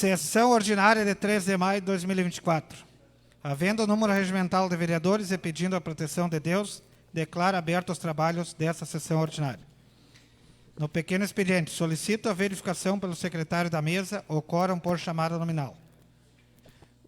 Sessão ordinária de 3 de maio de 2024. Havendo o número regimental de vereadores e pedindo a proteção de Deus, declaro abertos os trabalhos desta sessão ordinária. No pequeno expediente, solicito a verificação pelo secretário da mesa o quórum por chamada nominal.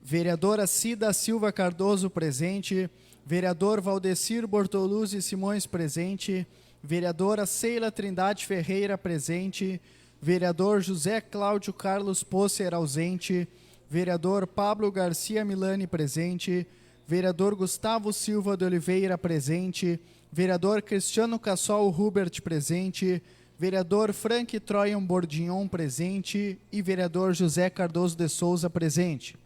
Vereadora Cida Silva Cardoso, presente. Vereador Valdecir Bortoluzzi Simões, presente. Vereadora Ceila Trindade Ferreira, presente. Vereador José Cláudio Carlos Posser, ausente. Vereador Pablo Garcia Milani, presente. Vereador Gustavo Silva de Oliveira, presente. Vereador Cristiano Cassol Hubert, presente. Vereador Frank Troian Bordignon, presente. E vereador José Cardoso de Souza, presente.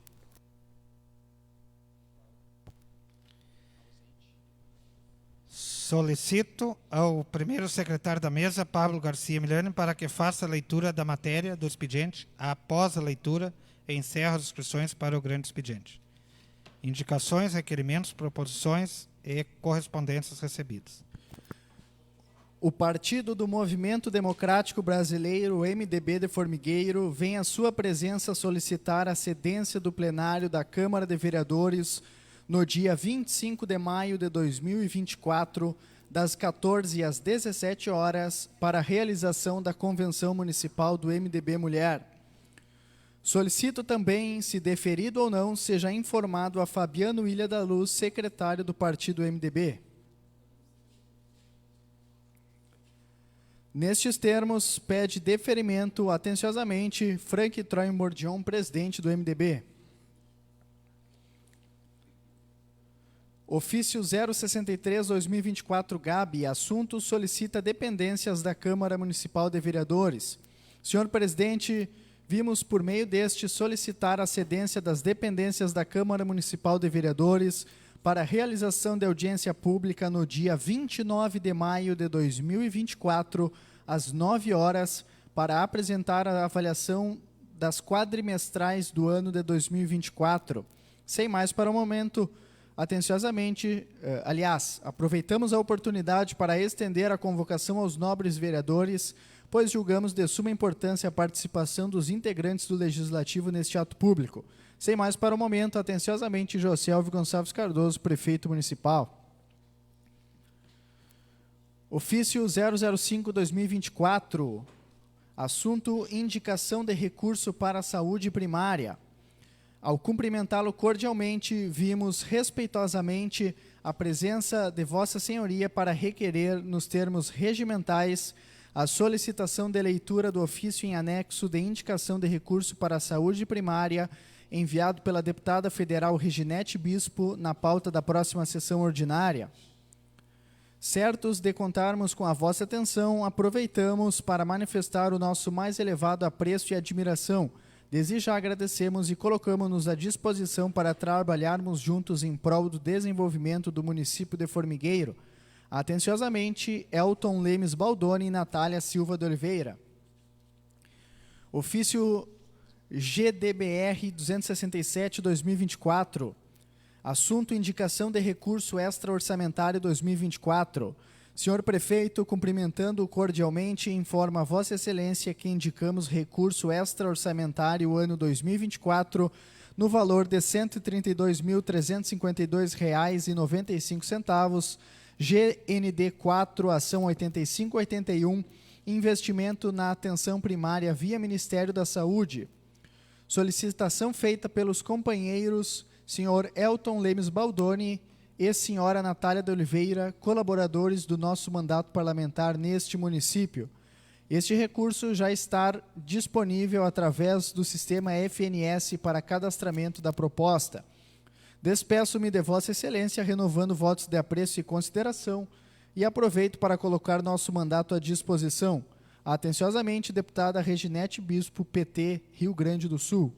Solicito ao primeiro secretário da mesa, Pablo Garcia Milani, para que faça a leitura da matéria do expediente. Após a leitura, encerro as inscrições para o grande expediente. Indicações, requerimentos, proposições e correspondências recebidas. O Partido do Movimento Democrático Brasileiro, MDB de Formigueiro, vem à sua presença solicitar a cedência do plenário da Câmara de Vereadores no dia 25 de maio de 2024, das 14 às 17 horas, para a realização da Convenção Municipal do MDB Mulher. Solicito também, se deferido ou não, seja informado a Fabiano Ilha da Luz, secretário do Partido MDB. Nestes termos, pede deferimento, atenciosamente, Frank Troian Bordignon, presidente do MDB. Ofício 063-2024 assunto solicita dependências da Câmara Municipal de Vereadores. Senhor presidente, vimos por meio deste solicitar a cedência das dependências da Câmara Municipal de Vereadores para a realização de audiência pública no dia 29 de maio de 2024, às 9 horas, para apresentar a avaliação das quadrimestrais do ano de 2024. Sem mais para o momento, atenciosamente, aproveitamos a oportunidade para estender a convocação aos nobres vereadores, pois julgamos de suma importância a participação dos integrantes do Legislativo neste ato público. Sem mais para o momento, atenciosamente, José Elvio Gonçalves Cardoso, prefeito municipal. Ofício 005-2024, assunto indicação de recurso para a saúde primária. Ao cumprimentá-lo cordialmente, vimos respeitosamente a presença de Vossa Senhoria para requerer, nos termos regimentais, a solicitação de leitura do ofício em anexo de indicação de recurso para a saúde primária, enviado pela deputada federal Reginete Bispo, na pauta da próxima sessão ordinária. Certos de contarmos com a vossa atenção, aproveitamos para manifestar o nosso mais elevado apreço e admiração. Desde já agradecemos e colocamos-nos à disposição para trabalharmos juntos em prol do desenvolvimento do município de Formigueiro. Atenciosamente, Elton Lemes Baldoni e Natália Silva de Oliveira. Ofício GDBR 267-2024. Assunto indicação de recurso extra-orçamentário 2024. Senhor prefeito, cumprimentando-o cordialmente, informa a Vossa Excelência que indicamos recurso extra-orçamentário ano 2024 no valor de R$ 132.352,95, GND 4, ação 8581, investimento na atenção primária via Ministério da Saúde. Solicitação feita pelos companheiros Sr. Elton Lemes Baldoni e Sra. Natália de Oliveira, colaboradores do nosso mandato parlamentar neste município. Este recurso já está disponível através do sistema FNS para cadastramento da proposta. Despeço-me de Vossa Excelência, renovando votos de apreço e consideração, e aproveito para colocar nosso mandato à disposição. Atenciosamente, deputada Reginete Bispo, PT, Rio Grande do Sul.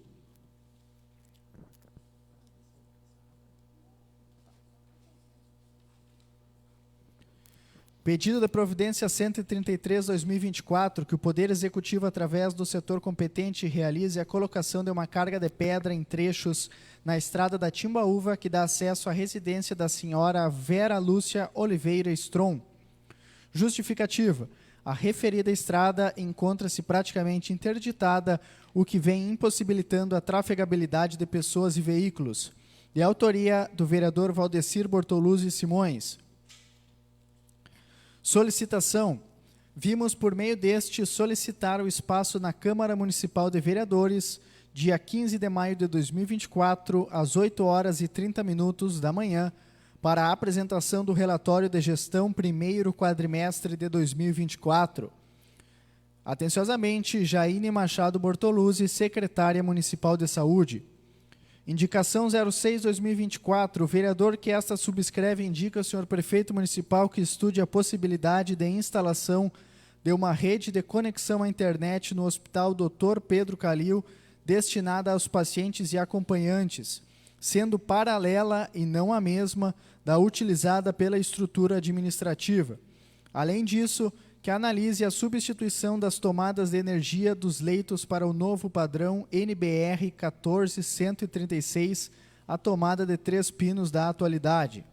Pedido da providência 133/2024, que o Poder Executivo, através do setor competente, realize a colocação de uma carga de pedra em trechos na estrada da Timbaúva, que dá acesso à residência da senhora Vera Lúcia Oliveira Strom. Justificativa. a referida estrada encontra-se praticamente interditada, o que vem impossibilitando a trafegabilidade de pessoas e veículos. De autoria do vereador Valdecir Bortoluzzi Simões. Solicitação. Vimos por meio deste solicitar o espaço na Câmara Municipal de Vereadores, dia 15 de maio de 2024, às 8 horas e 30 minutos da manhã, para a apresentação do relatório de gestão primeiro quadrimestre de 2024. Atenciosamente, Jaine Machado Bortoluzzi, secretária municipal de saúde. Indicação 06-2024, o vereador que esta subscreve indica ao senhor prefeito municipal que estude a possibilidade de instalação de uma rede de conexão à internet no Hospital Dr. Pedro Calil, destinada aos pacientes e acompanhantes, sendo paralela e não a mesma da utilizada pela estrutura administrativa. Além disso, que analise a substituição das tomadas de energia dos leitos para o novo padrão NBR 14136, a tomada de 3 pinos da atualidade.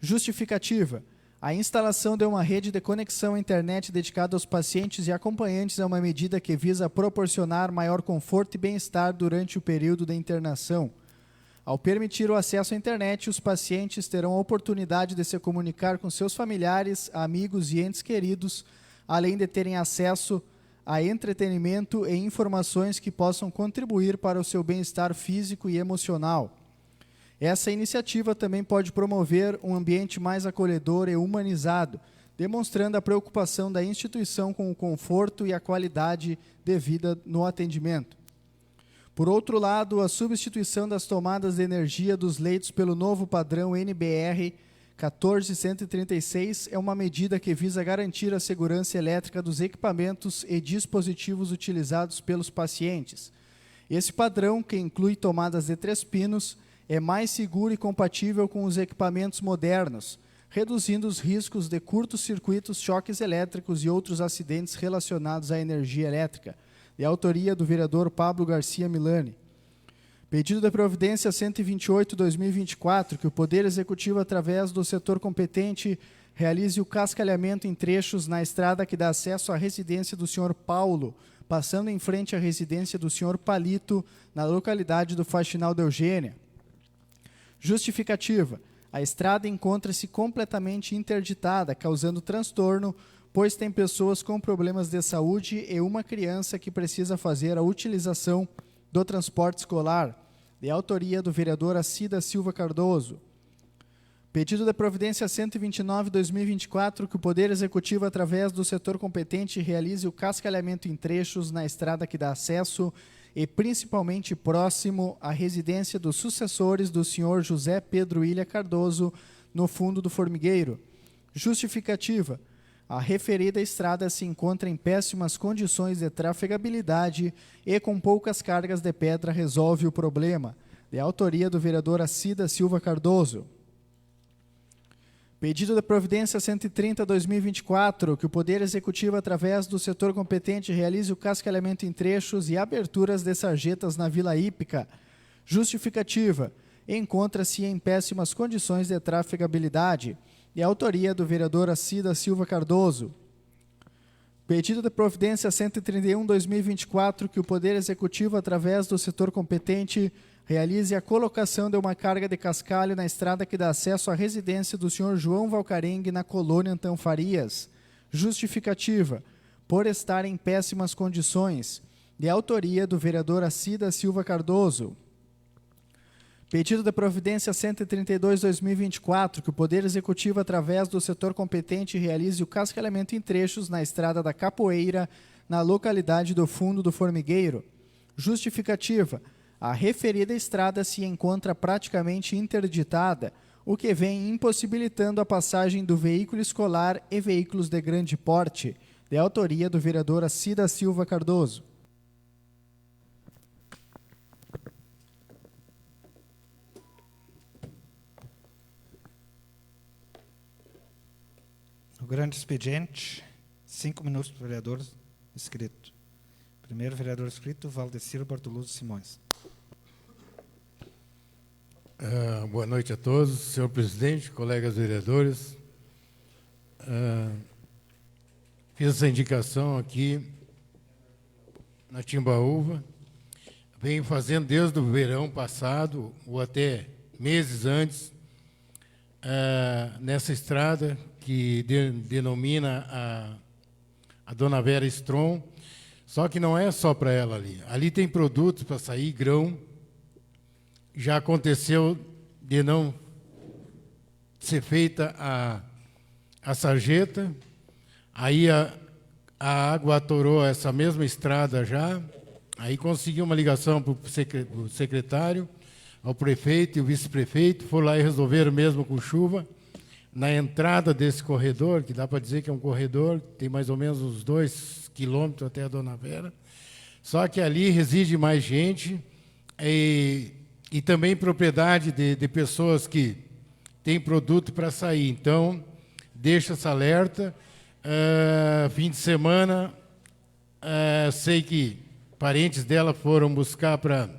Justificativa. A instalação de uma rede de conexão à internet dedicada aos pacientes e acompanhantes é uma medida que visa proporcionar maior conforto e bem-estar durante o período de internação. Ao permitir o acesso à internet, os pacientes terão a oportunidade de se comunicar com seus familiares, amigos e entes queridos, além de terem acesso a entretenimento e informações que possam contribuir para o seu bem-estar físico e emocional. Essa iniciativa também pode promover um ambiente mais acolhedor e humanizado, demonstrando a preocupação da instituição com o conforto e a qualidade de vida no atendimento. Por outro lado, a substituição das tomadas de energia dos leitos pelo novo padrão NBR 14136 é uma medida que visa garantir a segurança elétrica dos equipamentos e dispositivos utilizados pelos pacientes. Esse padrão, que inclui tomadas de 3 pinos, é mais seguro e compatível com os equipamentos modernos, reduzindo os riscos de curtos-circuitos, choques elétricos e outros acidentes relacionados à energia elétrica. De autoria do vereador Pablo Garcia Milani. Pedido da providência 128/2024, que o Poder Executivo, através do setor competente, realize o cascalhamento em trechos na estrada que dá acesso à residência do senhor Paulo, passando em frente à residência do senhor Palito, na localidade do Faxinal de Eugênia. Justificativa. A estrada encontra-se completamente interditada, causando transtorno, pois tem pessoas com problemas de saúde e uma criança que precisa fazer a utilização do transporte escolar, de autoria do vereador Acida Silva Cardoso. Pedido da providência 129/2024, que o Poder Executivo, através do setor competente, realize o cascalhamento em trechos na estrada que dá acesso e principalmente próximo à residência dos sucessores do senhor José Pedro Ilha Cardoso, no fundo do formigueiro. Justificativa. A referida estrada se encontra em péssimas condições de trafegabilidade e com poucas cargas de pedra resolve o problema. De autoria do vereador Acida Silva Cardoso. Pedido da providência 130/2024, que o Poder Executivo, através do setor competente, realize o cascalhamento em trechos e aberturas de sarjetas na Vila Hípica. Justificativa. Encontra-se em péssimas condições de trafegabilidade. De autoria do vereador Acida Silva Cardoso. Pedido da providência 131/2024, que o Poder Executivo, através do setor competente, realize a colocação de uma carga de cascalho na estrada que dá acesso à residência do senhor João Valcarengue, na colônia Antão Farias. Justificativa. Por estar em péssimas condições. De autoria do vereador Acida Silva Cardoso. Pedido da providência 132/2024, que o Poder Executivo, através do setor competente, realize o cascalhamento em trechos na estrada da Capoeira, na localidade do Fundo do Formigueiro. Justificativa. A referida estrada se encontra praticamente interditada, o que vem impossibilitando a passagem do veículo escolar e veículos de grande porte, de autoria do vereador Acida Silva Cardoso. O grande expediente, 5 minutos para o vereador inscrito. Primeiro vereador inscrito, Valdecir Bortoluzzi Simões. Boa noite a todos, senhor presidente, colegas vereadores. fez essa indicação aqui na Timbaúva. Vem fazendo desde o verão passado, ou até meses antes, nessa estrada que denomina a Dona Vera Strom. Só que não é só para ela ali. Ali tem produtos para sair, grão. Já aconteceu de não ser feita a sarjeta. Aí a água atorou essa mesma estrada já. Aí conseguiu uma ligação para o secretário, ao prefeito e o vice-prefeito. Foram lá e resolveram mesmo com chuva. Na entrada desse corredor, que dá para dizer que é um corredor, tem mais ou menos uns 2 quilômetros até a Dona Vera. Só que ali reside mais gente e também propriedade de pessoas que têm produto para sair. Então, deixa esse alerta. Fim de semana, sei que parentes dela foram buscar para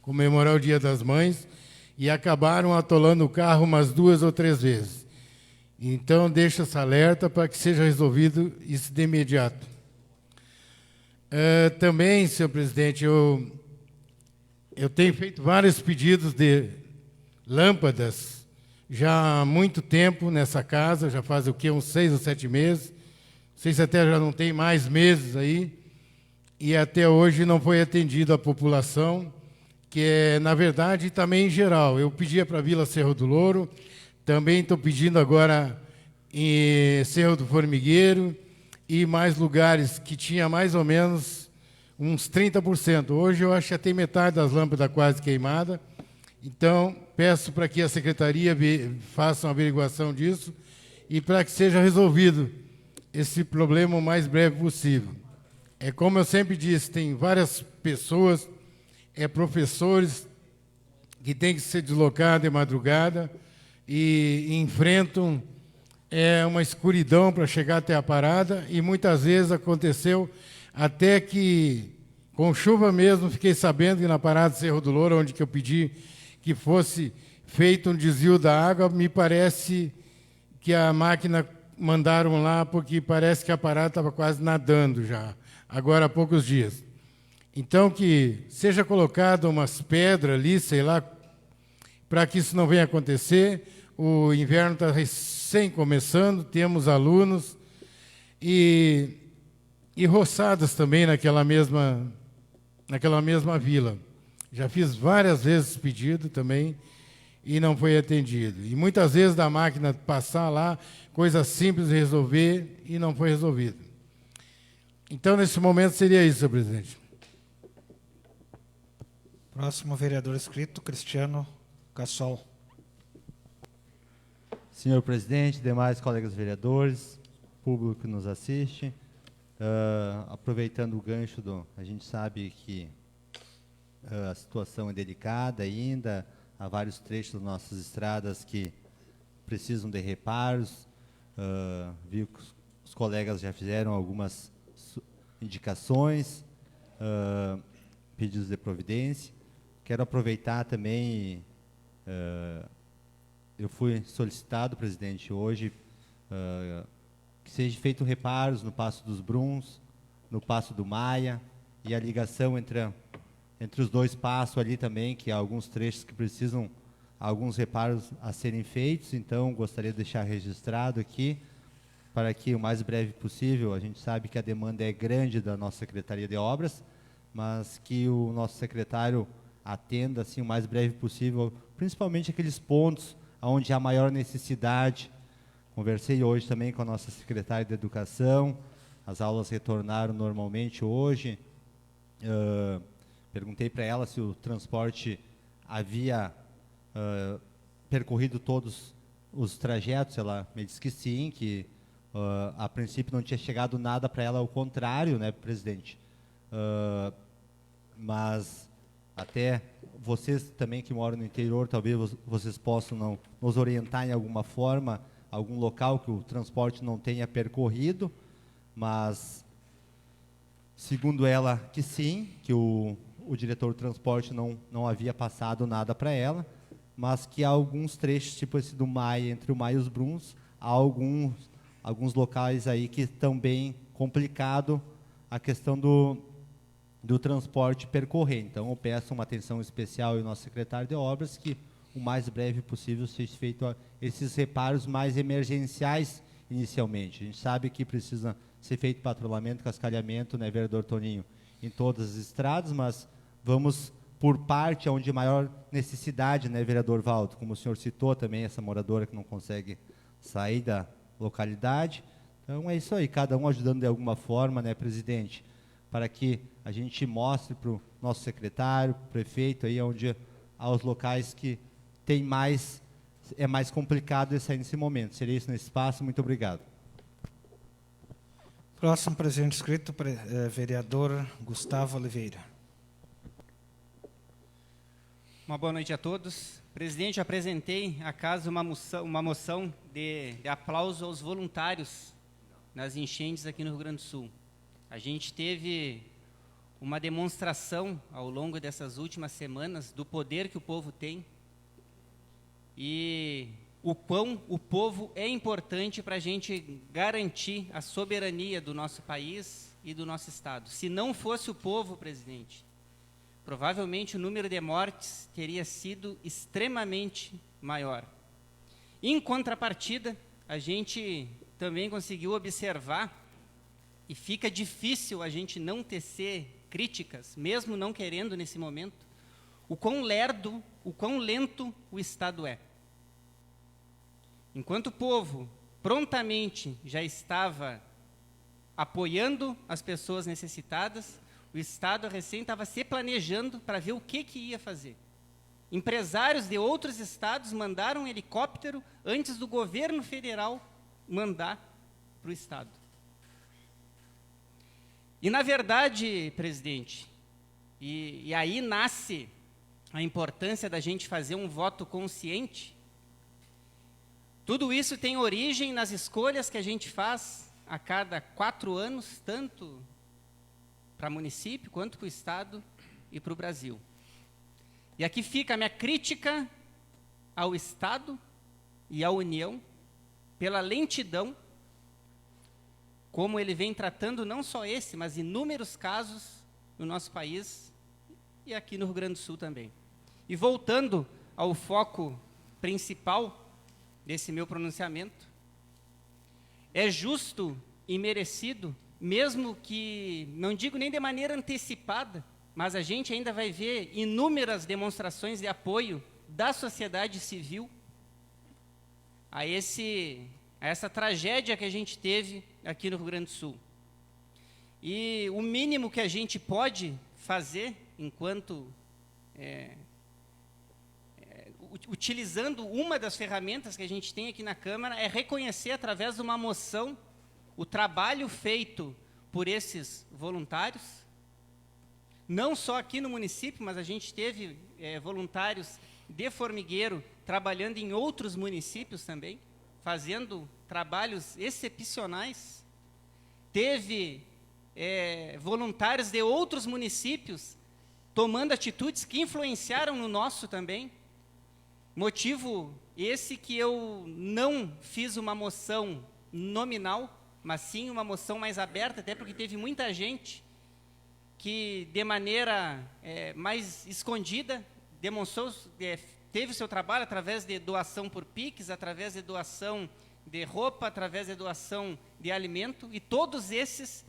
comemorar o Dia das Mães e acabaram atolando o carro umas 2 ou 3 vezes. Então, deixa esse alerta para que seja resolvido isso de imediato. Também, senhor presidente, eu tenho feito vários pedidos de lâmpadas já há muito tempo nessa casa, já faz o quê? Uns 6 ou 7 meses. Não sei se até já não tem mais meses aí. E até hoje não foi atendido a população, que é, na verdade, também em geral. Eu pedia para a Vila Cerro do Louro, também estou pedindo agora em Cerro do Formigueiro e mais lugares que tinha mais ou menos uns 30%. Hoje eu acho que já tem metade das lâmpadas quase queimada. Então, peço para que a Secretaria faça uma averiguação disso e para que seja resolvido esse problema o mais breve possível. É como eu sempre disse, tem várias pessoas, professores, que têm que se deslocar de madrugada e enfrentam uma escuridão para chegar até a parada, e muitas vezes aconteceu até que, com chuva mesmo, fiquei sabendo que na parada de Cerro do Louro, onde que eu pedi que fosse feito um desvio da água, me parece que a máquina mandaram lá, porque parece que a parada estava quase nadando já, agora há poucos dias. Então, que seja colocado umas pedras ali, sei lá, para que isso não venha acontecer. O inverno está recém começando, temos alunos e roçadas também naquela mesma vila. Já fiz várias vezes pedido também e não foi atendido. E muitas vezes da máquina passar lá, coisa simples de resolver e não foi resolvido. Então, nesse momento, seria isso, senhor presidente. Próximo vereador inscrito, Cristiano Cassol. Senhor presidente, demais colegas vereadores, público que nos assiste, aproveitando o gancho, a gente sabe que a situação é delicada ainda, há vários trechos das nossas estradas que precisam de reparos, viu que os colegas já fizeram algumas indicações, pedidos de providência. Quero aproveitar também, eu fui solicitado, presidente, hoje, que seja feito reparos no Passo dos Bruns, no Passo do Maia, e a ligação entre os dois passos ali também, que há alguns trechos que precisam, alguns reparos a serem feitos. Então, gostaria de deixar registrado aqui, para que o mais breve possível, a gente sabe que a demanda é grande da nossa Secretaria de Obras, mas que o nosso secretário atenda assim o mais breve possível, principalmente aqueles pontos onde há maior necessidade. Conversei hoje também com a nossa secretária de Educação, as aulas retornaram normalmente hoje. Perguntei para ela se o transporte havia percorrido todos os trajetos. Ela me disse que sim, que a princípio não tinha chegado nada para ela, ao contrário, né, presidente? Mas até vocês também que moram no interior, talvez vocês possam nos orientar em alguma forma, algum local que o transporte não tenha percorrido, mas segundo ela que sim, que o diretor do transporte não havia passado nada para ela, mas que há alguns trechos, tipo esse do Maia, entre o Maia e os Bruns, há alguns locais aí que estão bem complicado a questão do transporte percorrer. Então, eu peço uma atenção especial ao nosso secretário de obras que o mais breve possível seja feito esses reparos mais emergenciais inicialmente. A gente sabe que precisa ser feito patrulhamento, cascalhamento, né, vereador Toninho, em todas as estradas, mas vamos por parte onde maior necessidade, né, vereador Valdo, como o senhor citou também, essa moradora que não consegue sair da localidade. Então é isso aí, cada um ajudando de alguma forma, né, presidente, para que a gente mostre para o nosso secretário, prefeito, aí onde há os locais que tem mais, é mais complicado de sair nesse momento. Seria isso nesse espaço, muito obrigado. Próximo presidente inscrito, vereador Gustavo Oliveira. Uma boa noite a todos. Presidente, apresentei à casa uma moção de aplauso aos voluntários nas enchentes aqui no Rio Grande do Sul. A gente teve uma demonstração ao longo dessas últimas semanas do poder que o povo tem e o quão o povo é importante para a gente garantir a soberania do nosso país e do nosso Estado. Se não fosse o povo, presidente, provavelmente o número de mortes teria sido extremamente maior. Em contrapartida, a gente também conseguiu observar, e fica difícil a gente não tecer críticas, mesmo não querendo nesse momento, o quão lerdo, o quão lento o Estado é. Enquanto o povo prontamente já estava apoiando as pessoas necessitadas, o Estado recém estava se planejando para ver o que ia fazer. Empresários de outros estados mandaram um helicóptero antes do governo federal mandar para o Estado. E, na verdade, presidente, e aí nasce a importância da gente fazer um voto consciente. Tudo isso tem origem nas escolhas que a gente faz a cada 4 anos, tanto para o município, quanto para o Estado e para o Brasil. E aqui fica a minha crítica ao Estado e à União pela lentidão, como ele vem tratando não só esse, mas inúmeros casos no nosso país e aqui no Rio Grande do Sul também. E voltando ao foco principal desse meu pronunciamento, é justo e merecido, mesmo que, não digo nem de maneira antecipada, mas a gente ainda vai ver inúmeras demonstrações de apoio da sociedade civil a essa tragédia que a gente teve aqui no Rio Grande do Sul. E o mínimo que a gente pode fazer, enquanto utilizando uma das ferramentas que a gente tem aqui na Câmara, é reconhecer através de uma moção o trabalho feito por esses voluntários, não só aqui no município, mas a gente teve voluntários de Formigueiro trabalhando em outros municípios também, fazendo trabalhos excepcionais. Teve voluntários de outros municípios tomando atitudes que influenciaram no nosso também. Motivo esse que eu não fiz uma moção nominal, mas sim uma moção mais aberta, até porque teve muita gente que, de maneira mais escondida, demonstrou, teve o seu trabalho através de doação por Pix, através de doação de roupa, através de doação de alimento, e todos esses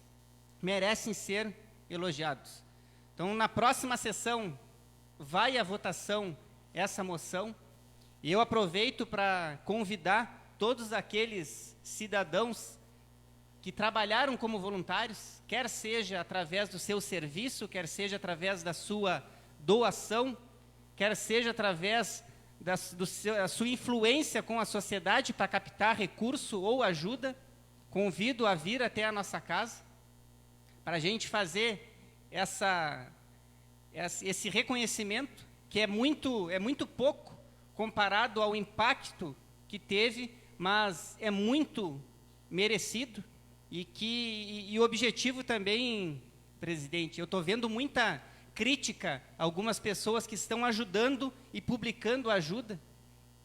merecem ser elogiados. Então, na próxima sessão, vai à votação essa moção, e eu aproveito para convidar todos aqueles cidadãos que trabalharam como voluntários, quer seja através do seu serviço, quer seja através da sua doação, quer seja através da sua influência com a sociedade para captar recurso ou ajuda, convido a vir até a nossa casa, para a gente fazer esse reconhecimento, que é muito pouco comparado ao impacto que teve, mas é muito merecido, e o objetivo também, presidente, eu estou vendo muita crítica a algumas pessoas que estão ajudando e publicando ajuda,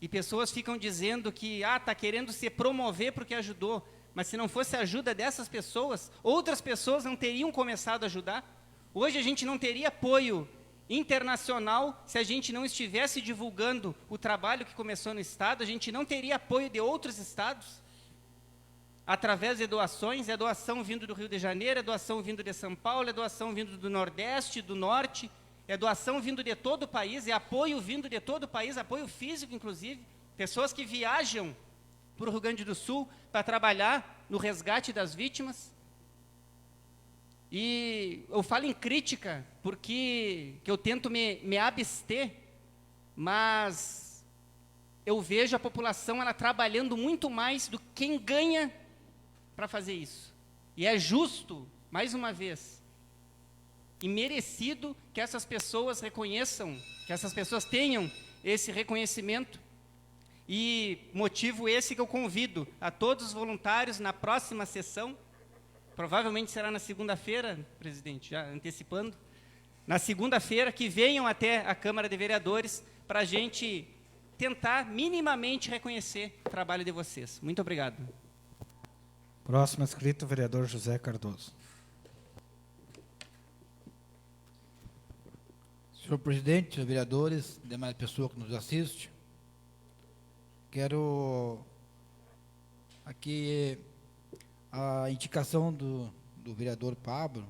e pessoas ficam dizendo que está querendo se promover porque ajudou, Mas se não fosse a ajuda dessas pessoas, outras pessoas não teriam começado a ajudar. Hoje a gente não teria apoio internacional se a gente não estivesse divulgando o trabalho que começou no Estado, a gente não teria apoio de outros estados, através de doações, é doação vindo do Rio de Janeiro, é doação vindo de São Paulo, é doação vindo do Nordeste, do Norte, é doação vindo de todo o país, é apoio vindo de todo o país, apoio físico, inclusive, pessoas que viajam para o Rio Grande do Sul para trabalhar no resgate das vítimas. E eu falo em crítica porque que eu tento me abster, mas eu vejo a população ela trabalhando muito mais do que quem ganha para fazer isso. E é justo, mais uma vez, e merecido que essas pessoas reconheçam, que essas pessoas tenham esse reconhecimento. E motivo esse que eu convido a todos os voluntários na próxima sessão, provavelmente será na segunda-feira, presidente, já antecipando, na segunda-feira, que venham até a Câmara de Vereadores para a gente tentar minimamente reconhecer o trabalho de vocês. Muito obrigado. Próximo inscrito, vereador José Cardoso. Senhor presidente, senhores vereadores, demais pessoas que nos assistem, quero aqui a indicação do vereador Pablo,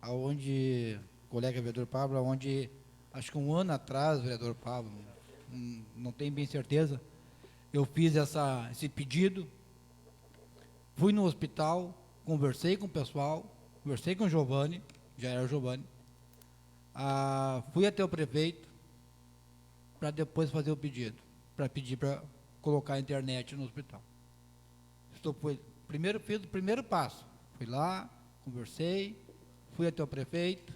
aonde, colega vereador Pablo, aonde, acho que um ano atrás, vereador Pablo, não tenho bem certeza, eu fiz esse pedido, fui no hospital, conversei com o pessoal, conversei com o Giovanni, já era o Giovanni, fui até o prefeito para depois fazer o pedido, para pedir para colocar a internet no hospital. Fiz o primeiro passo, fui lá, conversei, fui até o prefeito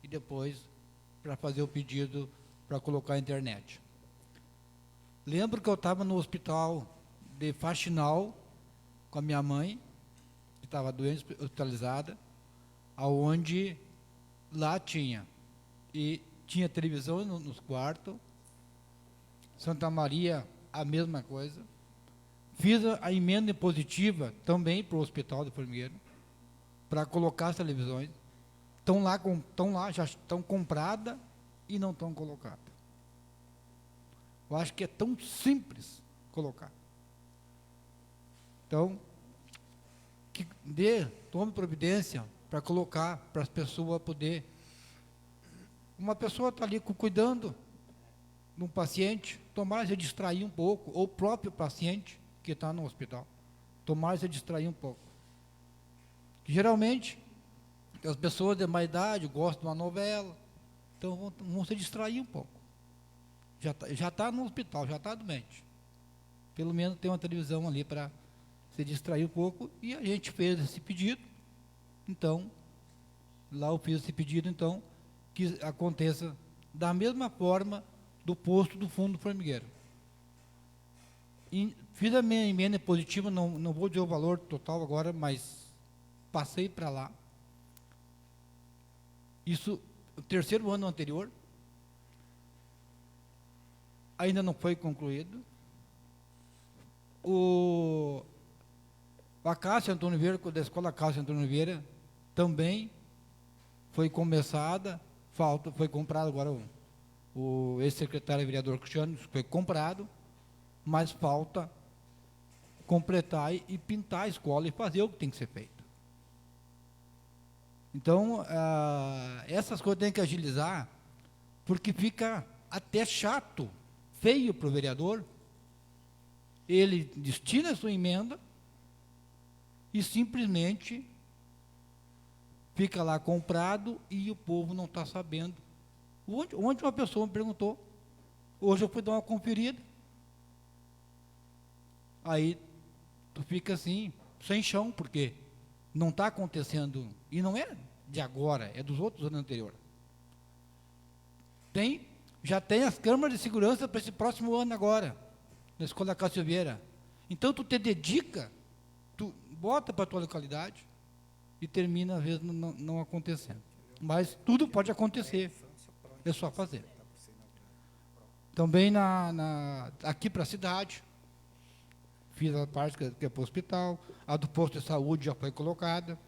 e depois para fazer o pedido para colocar a internet. Lembro que eu estava no hospital de Faxinal com a minha mãe, que estava doente, hospitalizada, aonde lá tinha televisão nos quartos, Santa Maria, a mesma coisa. Fiz a emenda impositiva também para o Hospital de Formigueiro, para colocar as televisões. Estão lá, já estão compradas e não estão colocadas. Eu acho que é tão simples colocar. Então, tome providência para colocar, para as pessoas poder. Uma pessoa está ali cuidando de um paciente, tomara se distrair um pouco, ou o próprio paciente que está no hospital, tomara se distrair um pouco. Geralmente, as pessoas de mais idade gostam de uma novela, então vão se distrair um pouco. Já está no hospital, já está doente. Pelo menos tem uma televisão ali para se distrair um pouco, e a gente fez esse pedido, então, lá eu fiz esse pedido, então, que aconteça da mesma forma do posto do fundo do formigueiro. Fiz a minha emenda positiva, não vou dizer o valor total agora, mas passei para lá. Isso, o terceiro ano anterior, ainda não foi concluído. A Cássio Antônio Vieira, da Escola Cássio Antônio Vieira, também foi começada, foi comprado agora o ex-secretário vereador Cristiano, foi comprado, mas falta completar e pintar a escola e fazer o que tem que ser feito. Então, essas coisas tem que agilizar, porque fica até chato, feio para o vereador, ele destina a sua emenda e simplesmente fica lá comprado e o povo não está sabendo. Ontem uma pessoa me perguntou, hoje eu fui dar uma conferida, aí tu fica assim, sem chão, porque não está acontecendo, e não é de agora, é dos outros anos anteriores. Já tem as câmaras de segurança para esse próximo ano agora, na Escola Cássio Vieira. Então tu te dedica, tu bota para a tua localidade e termina, às vezes, não acontecendo. Mas tudo pode acontecer, é só fazer. Também aqui para a cidade, fiz a parte que é para o hospital, a do posto de saúde já foi colocada.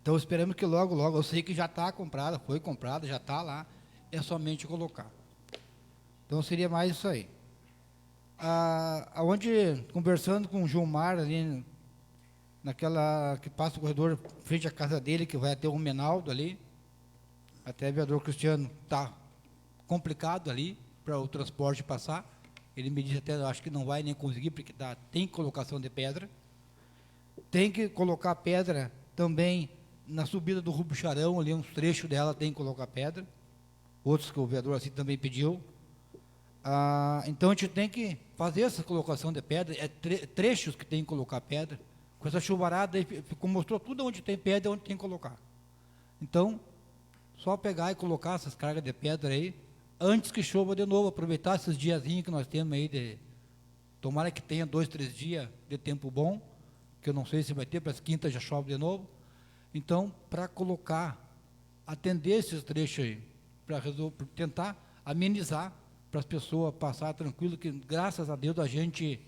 Então esperamos que logo, logo, eu sei que já está comprada, foi comprada, já está lá, é somente colocar. Então seria mais isso aí. Aonde, conversando com o Gilmar, ali, naquela que passa o corredor frente à casa dele, que vai até o Menaldo ali, até o vereador Cristiano, está complicado ali para o transporte passar. Ele me disse até, acho que não vai nem conseguir, porque tem colocação de pedra. Tem que colocar pedra também na subida do Rubio Charão, ali uns trechos dela tem que colocar pedra. Outros que o vereador assim também pediu. Então a gente tem que fazer essa colocação de pedra, trechos que tem que colocar pedra. Com essa chuvarada, mostrou tudo onde tem pedra, onde tem que colocar. Então, só pegar e colocar essas cargas de pedra aí, antes que chova de novo, aproveitar esses diazinhos que nós temos aí, tomara que tenha 2, 3 dias de tempo bom, que eu não sei se vai ter, para as quintas já chove de novo. Então, para colocar, atender esses trechos aí, para tentar amenizar, para as pessoas passar tranquilo, que graças a Deus a gente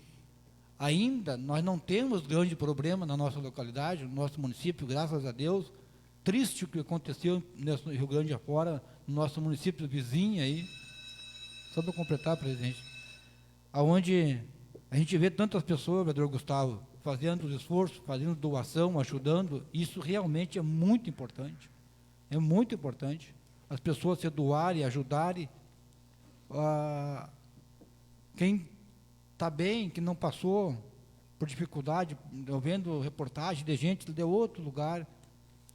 ainda, nós não temos grande problema na nossa localidade, no nosso município, graças a Deus. Triste o que aconteceu no Rio Grande afora, no nosso município vizinho aí, só para completar, presidente, aonde a gente vê tantas pessoas, vereador Gustavo, fazendo esforço, fazendo doação, ajudando, isso realmente é muito importante. É muito importante as pessoas se doarem, ajudarem. Quem está bem, que não passou por dificuldade, eu vendo reportagem de gente de outro lugar,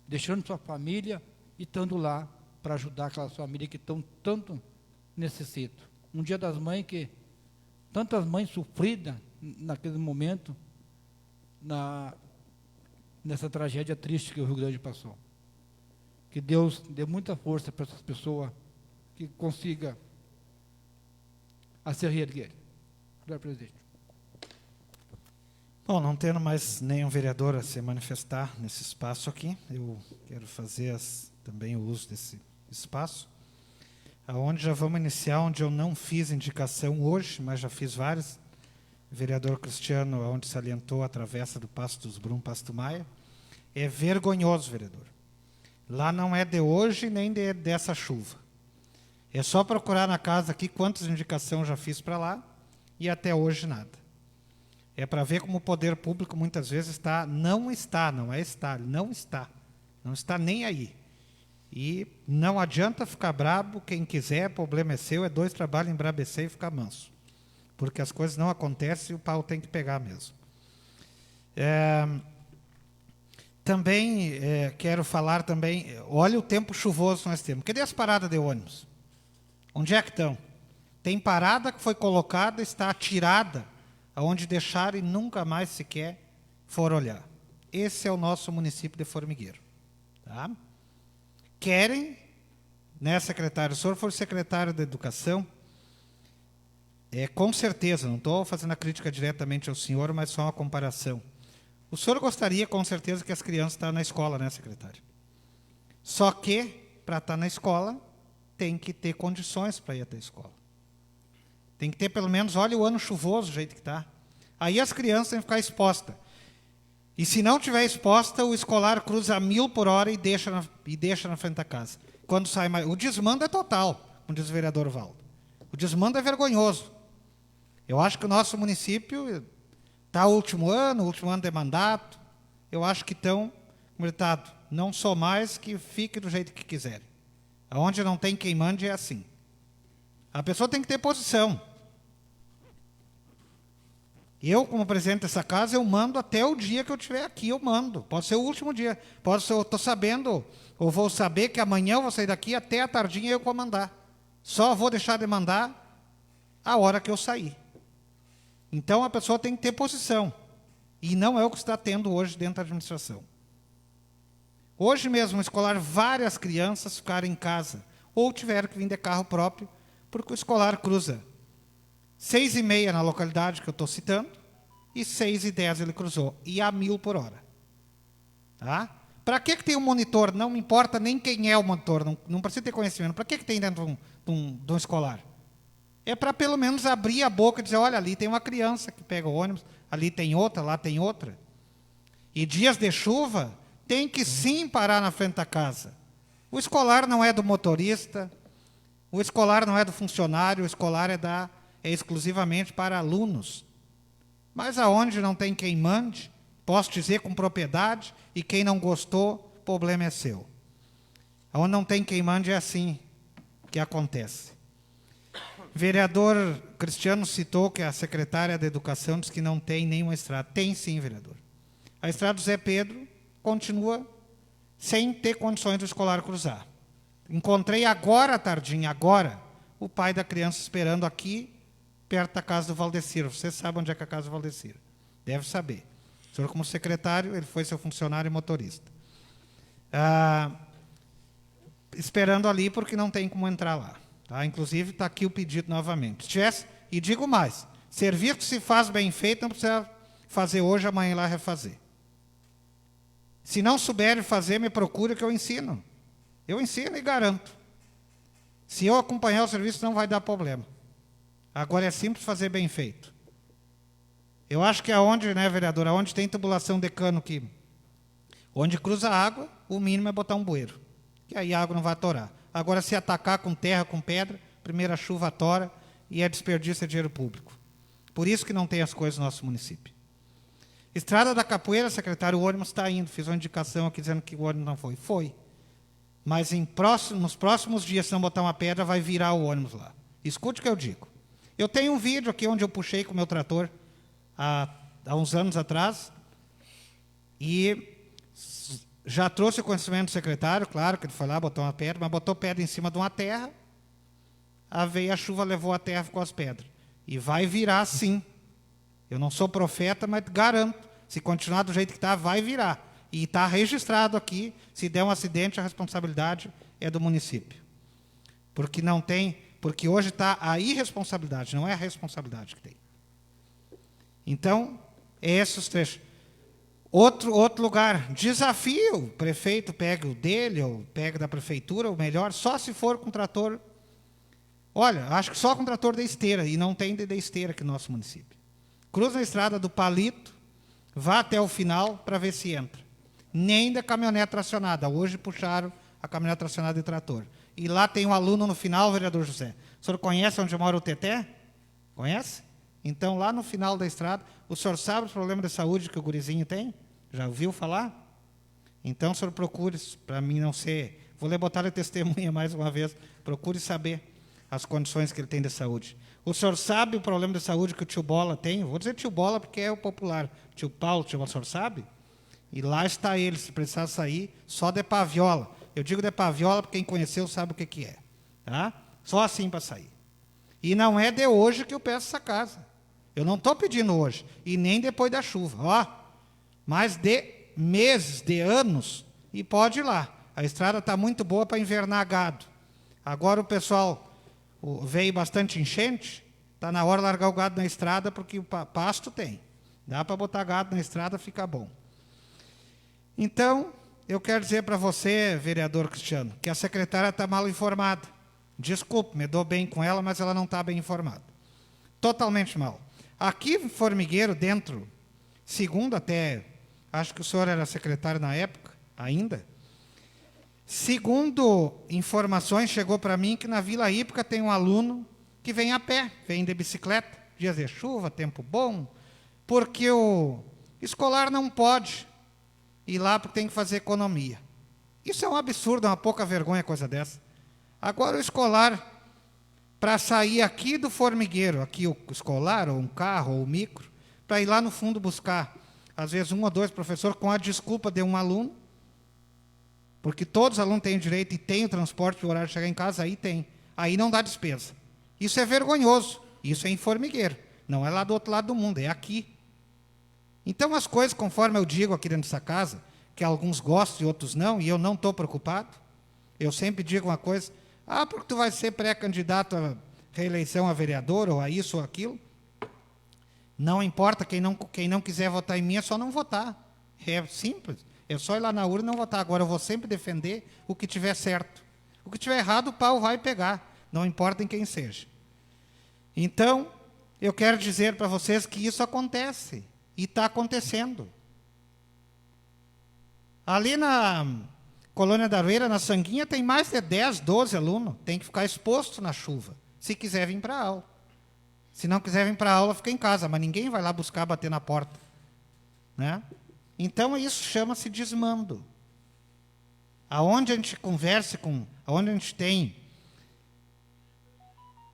deixando sua família e estando lá para ajudar aquelas famílias que estão tanto necessitam. Um Dia das Mães que tantas mães sofridas naquele momento, nessa tragédia triste que o Rio Grande passou. Que Deus dê muita força para essas pessoas, que consiga a se reerguer. Obrigado, presidente. Bom, não tendo mais nenhum vereador a se manifestar nesse espaço aqui, eu quero fazer também o uso desse espaço, aonde já vamos iniciar, onde eu não fiz indicação hoje, mas já fiz várias. O vereador Cristiano, onde salientou a travessa do Passo dos Brum, Pasto Maia. É vergonhoso, vereador. Lá não é de hoje nem dessa chuva. É só procurar na casa aqui quantas indicações já fiz para lá e até hoje nada. É para ver como o poder público muitas vezes não está nem aí. E não adianta ficar brabo, quem quiser, problema é seu, é 2 trabalhos embrabecer e ficar manso. Porque as coisas não acontecem e o pau tem que pegar mesmo. Também quero falar também, olha o tempo chuvoso que nós temos. Cadê as paradas de ônibus? Onde é que estão? Tem parada que foi colocada, está tirada, aonde deixaram e nunca mais sequer foram olhar. Esse é o nosso município de Formigueiro. Tá? Querem, né, secretário? O senhor foi secretário da Educação, com certeza, não estou fazendo a crítica diretamente ao senhor, mas só uma comparação. O senhor gostaria, com certeza, que as crianças estão na escola, né, secretário? Só que, para estar na escola, tem que ter condições para ir até a escola. Tem que ter, pelo menos, olha o ano chuvoso, do jeito que está. Aí as crianças têm que ficar expostas. E se não tiver exposta, o escolar cruza a 1000 por hora e deixa na frente da casa. Quando sai mais... O desmando é total, como diz o vereador Valdo. O desmando é vergonhoso. Eu acho que o nosso município está o último ano de mandato. Eu acho que estão, comunidade, não sou mais, que fique do jeito que quiserem. Aonde não tem quem mande é assim. A pessoa tem que ter posição. Eu, como presidente dessa casa, eu mando até o dia que eu estiver aqui, eu mando. Pode ser o último dia. Pode ser, eu estou sabendo, ou vou saber que amanhã eu vou sair daqui até a tardinha eu vou mandar. Só vou deixar de mandar a hora que eu sair. Então, a pessoa tem que ter posição. E não é o que está tendo hoje dentro da administração. Hoje mesmo, no escolar, várias crianças ficaram em casa. Ou tiveram que vir de carro próprio, porque o escolar cruza 6h30 na localidade que eu estou citando, e 6h10 ele cruzou, e a 1000 por hora. Tá? Para que tem um monitor? Não me importa nem quem é o monitor, não precisa ter conhecimento. Para que tem dentro de um escolar? é para pelo menos abrir a boca e dizer, olha, ali tem uma criança que pega o ônibus, ali tem outra, lá tem outra. E dias de chuva, tem que sim parar na frente da casa. O escolar não é do motorista, o escolar não é do funcionário, o escolar é exclusivamente para alunos. Mas aonde não tem quem mande, posso dizer com propriedade, e quem não gostou, o problema é seu. Aonde não tem quem mande é assim que acontece. O vereador Cristiano citou que a secretária da Educação diz que não tem nenhuma estrada. Tem sim, vereador. A estrada do Zé Pedro continua sem ter condições do escolar cruzar. Encontrei agora, tardinha, agora, o pai da criança esperando aqui, perto da casa do Valdeciro. Você sabe onde é que é a casa do Valdeciro. Deve saber. O senhor, como secretário, ele foi seu funcionário e motorista. Esperando ali porque não tem como entrar lá. Tá? Inclusive, está aqui o pedido novamente. Se tivesse, e digo mais, serviço que se faz bem feito, não precisa fazer hoje, amanhã ir lá refazer. Se não souber fazer, me procure que eu ensino. Eu ensino e garanto. Se eu acompanhar o serviço, não vai dar problema. Agora é simples fazer bem feito. Eu acho que aonde, né, vereador, aonde tem tubulação de cano que onde cruza a água, o mínimo é botar um bueiro. Que aí a água não vai atorar. Agora, se atacar com terra, com pedra, primeira chuva atora e é desperdício de dinheiro público. Por isso que não tem as coisas no nosso município. Estrada da Capoeira, secretário, o ônibus está indo. Fiz uma indicação aqui dizendo que o ônibus não foi. Foi. Mas nos próximos dias, se não botar uma pedra, vai virar o ônibus lá. Escute o que eu digo. Eu tenho um vídeo aqui onde eu puxei com o meu trator há uns anos atrás e já trouxe o conhecimento do secretário, claro que ele foi lá, botou uma pedra, mas botou pedra em cima de uma terra, veio a chuva, levou a terra com as pedras. E vai virar sim. Eu não sou profeta, mas garanto, se continuar do jeito que está, vai virar. E está registrado aqui, se der um acidente, a responsabilidade é do município. Porque não tem, porque hoje está a irresponsabilidade, não é a responsabilidade que tem. Então, é esses os trechos. Outro lugar, desafio, o prefeito pega o dele, ou pega da prefeitura, ou melhor, só se for com trator. Olha, acho que só com trator de esteira, e não tem de esteira aqui no nosso município. Cruza a estrada do Palito, vá até o final para ver se entra. Nem da caminhonete tracionada. Hoje puxaram a caminhonete tracionada de trator. E lá tem um aluno no final, vereador José. O senhor conhece onde mora o Teté? Conhece? Então, lá no final da estrada, o senhor sabe os problemas de saúde que o gurizinho tem? Já ouviu falar? Então, o senhor procure, para mim não ser... Vou lhe botar a testemunha mais uma vez. Procure saber as condições que ele tem de saúde. O senhor sabe o problema de saúde que o tio Bola tem? Vou dizer tio Bola porque é o popular. Tio Paulo, tio Bola, o senhor sabe? E lá está ele, se precisar sair, só de paviola. Eu digo de paviola porque quem conheceu sabe o que é. Tá? Só assim para sair. E não é de hoje que eu peço essa casa. Eu não estou pedindo hoje. E nem depois da chuva. Ó, mas de meses, de anos, e pode ir lá. A estrada está muito boa para invernar gado. Agora o pessoal veio bastante enchente, está na hora de largar o gado na estrada, porque o pasto tem. Dá para botar gado na estrada, fica bom. Então, eu quero dizer para você, vereador Cristiano, que a secretária está mal informada. Desculpe, me dou bem com ela, mas ela não está bem informada. Totalmente mal. Aqui em Formigueiro, dentro, segundo até, acho que o senhor era secretário na época, ainda, segundo informações, chegou para mim que na Vila Hípica tem um aluno que vem a pé, vem de bicicleta, dias de chuva, tempo bom, porque o escolar não pode ir lá porque tem que fazer economia. Isso é um absurdo, uma pouca vergonha coisa dessa. Agora o escolar, para sair aqui do formigueiro, aqui o escolar, ou um carro, ou um micro, para ir lá no fundo buscar, às vezes 1 ou 2 professores, com a desculpa de um aluno, porque todos os alunos têm direito e têm o transporte para o horário de chegar em casa, aí tem. Aí não dá despesa. Isso é vergonhoso. Isso é em formigueiro. Não é lá do outro lado do mundo, é aqui. Então, as coisas, conforme eu digo aqui dentro dessa casa, que alguns gostam e outros não, e eu não estou preocupado, eu sempre digo uma coisa, porque tu vai ser pré-candidato à reeleição a vereador, ou a isso ou aquilo, não importa, quem não quiser votar em mim é só não votar. É simples. É só ir lá na urna e não votar. Agora, eu vou sempre defender o que tiver certo. O que tiver errado, o pau vai pegar. Não importa em quem seja. Então, eu quero dizer para vocês que isso acontece, e está acontecendo. Ali na Colônia da Aroeira, na Sanguinha, tem mais de 10, 12 alunos. Tem que ficar exposto na chuva, se quiser vir para a aula. Se não quiser vir para a aula, fica em casa, mas ninguém vai lá buscar bater na porta. Né? Então, isso chama-se desmando. Aonde a gente conversa aonde a gente tem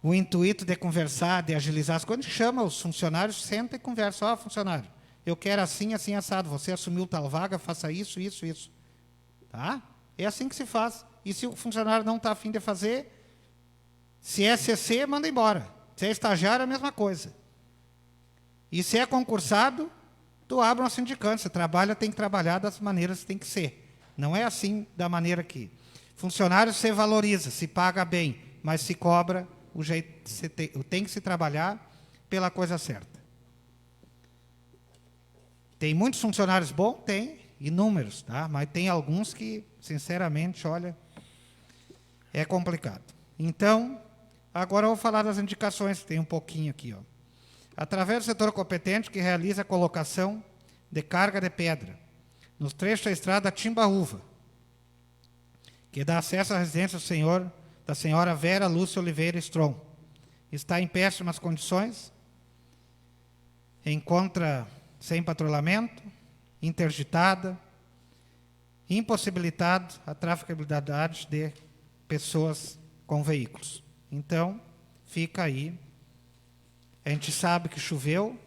o intuito de conversar, de agilizar as coisas, a gente chama os funcionários, senta e conversa. Ó, funcionário, eu quero assim, assim, assado. Você assumiu tal vaga, faça isso, isso, isso. Tá? É assim que se faz. E se o funcionário não está afim de fazer, se é CC, manda embora. Se é estagiário, é a mesma coisa. E se é concursado, tu abre uma sindicância. Você trabalha, tem que trabalhar das maneiras que tem que ser. Não é assim da maneira que. Funcionário se valoriza, se paga bem, mas se cobra, o jeito tem que se trabalhar pela coisa certa. Tem muitos funcionários bons? Tem, inúmeros, tá? Mas tem alguns que, sinceramente, olha, é complicado. Então, agora eu vou falar das indicações, tem um pouquinho aqui. Ó. Através do setor competente que realiza a colocação de carga de pedra nos trechos da estrada Timbaúva, que dá acesso à residência da senhora Vera Lúcia Oliveira Strom. Está em péssimas condições, encontra sem patrulhamento, interditada, impossibilitado a trafegabilidade de pessoas com veículos. Então, fica aí. A gente sabe que choveu,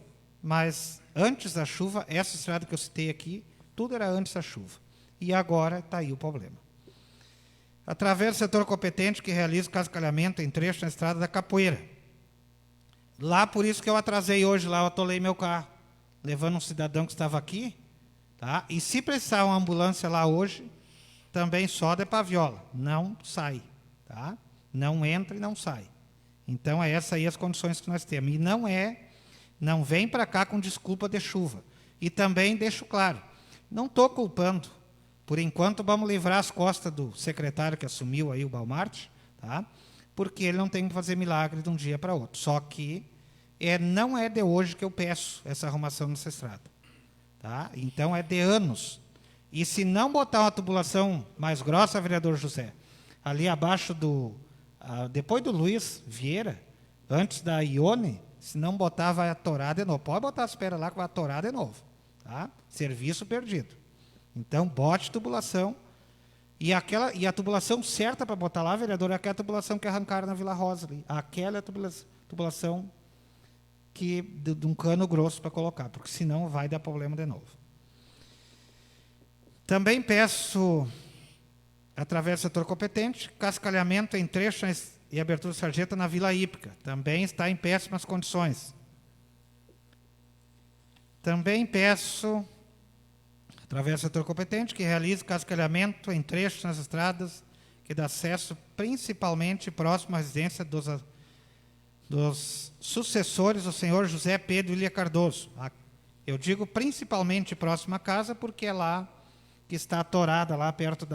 mas antes da chuva, essa estrada que eu citei aqui, tudo era antes da chuva. E agora está aí o problema. Através do setor competente que realiza o cascalhamento em trecho na estrada da Capoeira. Lá, por isso que eu atrasei hoje, lá eu atolei meu carro, levando um cidadão que estava aqui, tá? E se precisar uma ambulância lá hoje, também só de paviola, não sai, tá? Não entra e não sai. Então, é essa aí as condições que nós temos. E não vem para cá com desculpa de chuva. E também deixo claro, não estou culpando. Por enquanto, vamos livrar as costas do secretário que assumiu aí o Balmarte, tá? Porque ele não tem que fazer milagre de um dia para outro. Só que não é de hoje que eu peço essa arrumação nessa estrada. Tá? Então, é de anos. E se não botar uma tubulação mais grossa, vereador José, ali abaixo depois do Luiz Vieira, antes da Ione, se não botar, vai atorar de novo. Pode botar as pedras lá que vai atorar de novo. Tá? Serviço perdido. Então, bote tubulação. E a tubulação certa para botar lá, vereador, é aquela tubulação que arrancaram na Vila Rosa. Ali. Aquela é a tubulação de um cano grosso para colocar, porque senão vai dar problema de novo. Também peço, através do setor competente, cascalhamento em trechos e abertura de sarjeta na Vila Hípica. Também está em péssimas condições. Também peço, através do setor competente, que realize cascalhamento em trechos nas estradas que dá acesso principalmente próximo à residência dos sucessores do senhor José Pedro Ilha Cardoso. Eu digo principalmente próximo à casa, porque é lá que está atorada, lá perto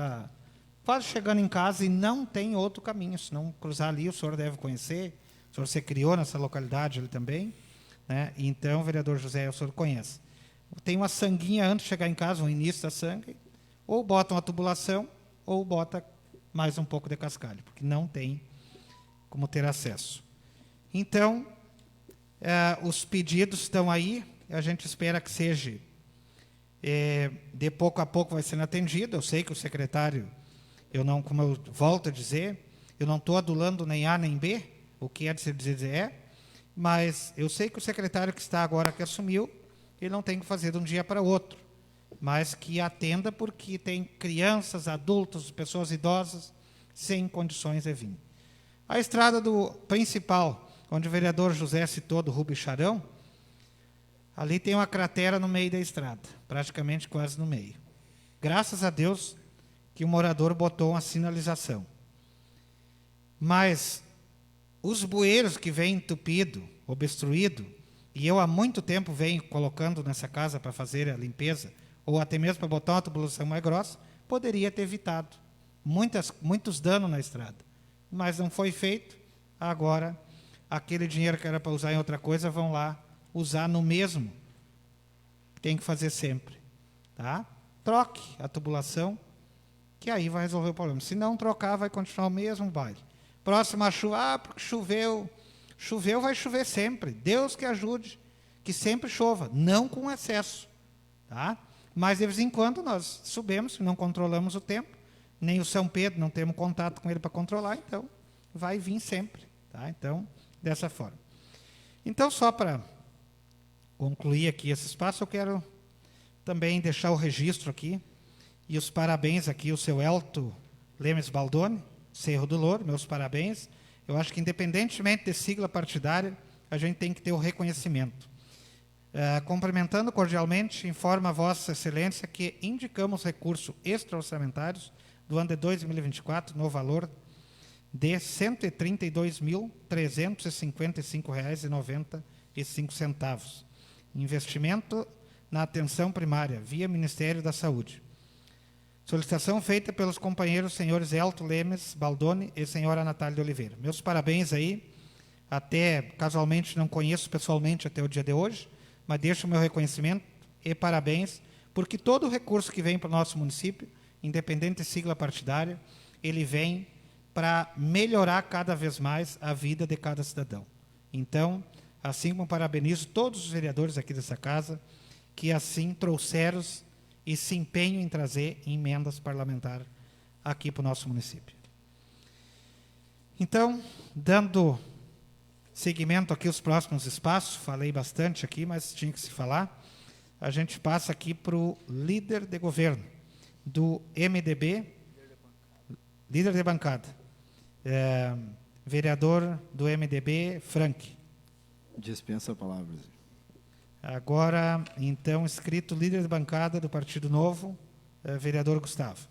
quase chegando em casa, e não tem outro caminho. Se não cruzar ali, o senhor deve conhecer, o senhor se criou nessa localidade ali também, né? Então, vereador José, o senhor conhece. Tem uma sanguinha antes de chegar em casa, o início da sangue, ou bota uma tubulação, ou bota mais um pouco de cascalho, porque não tem como ter acesso. Então, os pedidos estão aí, a gente espera que seja, de pouco a pouco vai sendo atendido. Eu sei que o secretário, como eu volto a dizer, eu não estou adulando nem A nem B, o que é de se dizer mas eu sei que o secretário que está agora, que assumiu, ele não tem que fazer de um dia para outro, mas que atenda, porque tem crianças, adultos, pessoas idosas, sem condições de vir. A estrada principal, onde o vereador José citou, do Rubicharão, ali tem uma cratera no meio da estrada, praticamente quase no meio. Graças a Deus que o morador botou uma sinalização. Mas os bueiros que vêm entupido, obstruído, e eu há muito tempo venho colocando nessa casa para fazer a limpeza, ou até mesmo para botar uma tubulação mais grossa, poderia ter evitado muitos danos na estrada. Mas não foi feito. Agora, aquele dinheiro que era para usar em outra coisa, vão lá usar no mesmo. Tem que fazer sempre. Tá? Troque a tubulação, que aí vai resolver o problema. Se não trocar, vai continuar o mesmo baile. Próxima chuva, porque choveu. Choveu, vai chover sempre. Deus que ajude, que sempre chova, não com excesso. Tá? Mas, de vez em quando, nós subimos, não controlamos o tempo, nem o São Pedro, não temos contato com ele para controlar, então vai vir sempre. Tá? Então, dessa forma. Então, só para concluir aqui esse espaço, eu quero também deixar o registro aqui, e os parabéns aqui, o seu Elto Lemes Baldoni, Cerro do Louro, meus parabéns. Eu acho que, independentemente de sigla partidária, a gente tem que ter o reconhecimento. Cumprimentando cordialmente, informa a Vossa Excelência que indicamos recursos extra-orçamentários do ano de 2024 no valor de R$ 132.355,95. Investimento na atenção primária, via Ministério da Saúde. Solicitação feita pelos companheiros senhores Elto Lemes Baldoni e senhora Natália de Oliveira. Meus parabéns aí, até casualmente não conheço pessoalmente até o dia de hoje, mas deixo o meu reconhecimento e parabéns, porque todo recurso que vem para o nosso município, independente de sigla partidária, ele vem para melhorar cada vez mais a vida de cada cidadão. Então, assim como parabenizo todos os vereadores aqui dessa casa, que assim trouxeram e se empenham em trazer emendas parlamentares aqui para o nosso município. Então, dando seguimento aqui aos próximos espaços, falei bastante aqui, mas tinha que se falar, a gente passa aqui para o líder de governo do MDB, líder de bancada, vereador do MDB, Frank. Dispensa a palavra. Agora, então, inscrito líder de bancada do Partido Novo, vereador Gustavo.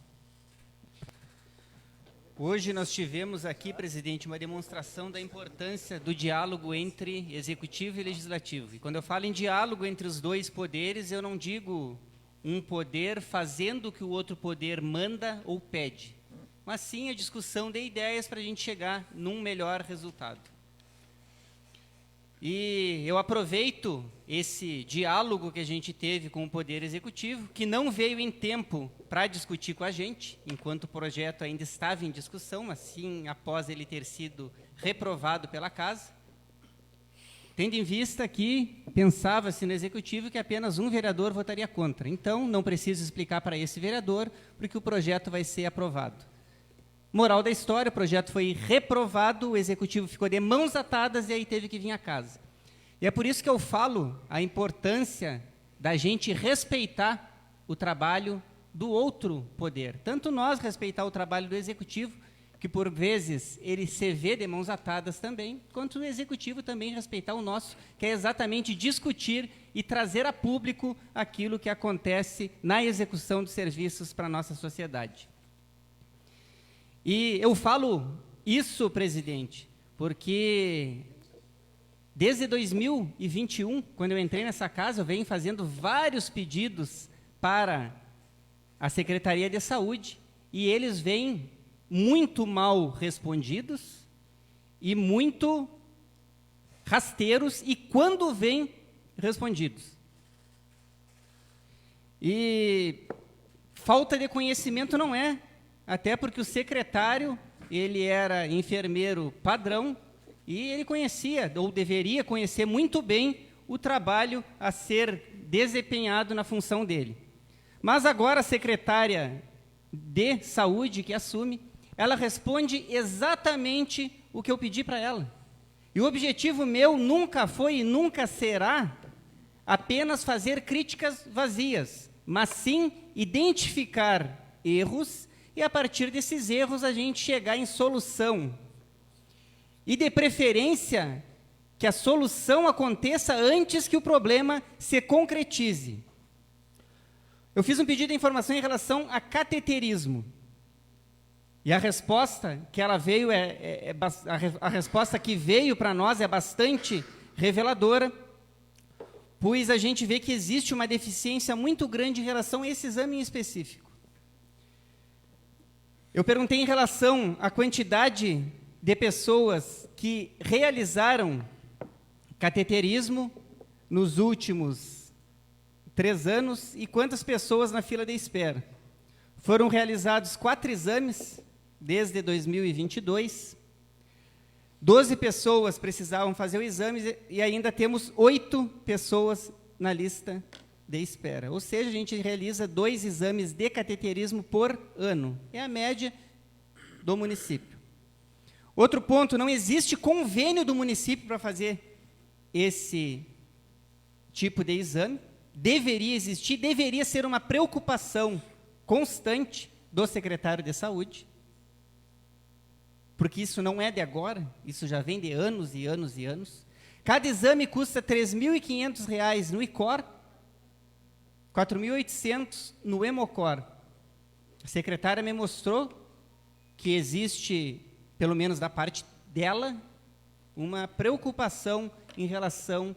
Hoje nós tivemos aqui, presidente, uma demonstração da importância do diálogo entre executivo e legislativo. E quando eu falo em diálogo entre os dois poderes, eu não digo um poder fazendo o que o outro poder manda ou pede, mas sim a discussão de ideias para a gente chegar num melhor resultado. E eu aproveito esse diálogo que a gente teve com o Poder Executivo, que não veio em tempo para discutir com a gente, enquanto o projeto ainda estava em discussão, mas sim após ele ter sido reprovado pela Casa. Tendo em vista que pensava-se no Executivo que apenas um vereador votaria contra. Então, não preciso explicar para esse vereador, porque o projeto vai ser aprovado. Moral da história, o projeto foi reprovado, o Executivo ficou de mãos atadas e aí teve que vir a Casa. E é por isso que eu falo a importância da gente respeitar o trabalho do outro poder. Tanto nós respeitar o trabalho do Executivo, que por vezes ele se vê de mãos atadas também, quanto o Executivo também respeitar o nosso, que é exatamente discutir e trazer a público aquilo que acontece na execução dos serviços para a nossa sociedade. E eu falo isso, presidente, porque desde 2021, quando eu entrei nessa casa, eu venho fazendo vários pedidos para a Secretaria de Saúde e eles vêm muito mal respondidos e muito rasteiros e quando vêm respondidos. E falta de conhecimento não é, até porque o secretário, ele era enfermeiro padrão e ele conhecia, ou deveria conhecer muito bem, o trabalho a ser desempenhado na função dele. Mas agora a secretária de saúde que assume, ela responde exatamente o que eu pedi para ela. E o objetivo meu nunca foi e nunca será apenas fazer críticas vazias, mas sim identificar erros e a partir desses erros a gente chegar em solução. E de preferência que a solução aconteça antes que o problema se concretize. Eu fiz um pedido de informação em relação a cateterismo. E a resposta que ela veio a resposta que veio para nós é bastante reveladora, pois a gente vê que existe uma deficiência muito grande em relação a esse exame em específico. Eu perguntei em relação à quantidade de pessoas que realizaram cateterismo nos últimos 3 anos e quantas pessoas na fila de espera. Foram realizados 4 exames desde 2022. 12 pessoas precisavam fazer o exame e ainda temos 8 pessoas na lista de espera. Ou seja, a gente realiza 2 exames de cateterismo por ano. É a média do município. Outro ponto, não existe convênio do município para fazer esse tipo de exame. Deveria existir, deveria ser uma preocupação constante do secretário de saúde, porque isso não é de agora, isso já vem de anos e anos e anos. Cada exame custa R$ 3.500 no ICOR, R$ 4.800 no Hemocor. A secretária me mostrou que existe, pelo menos da parte dela, uma preocupação em relação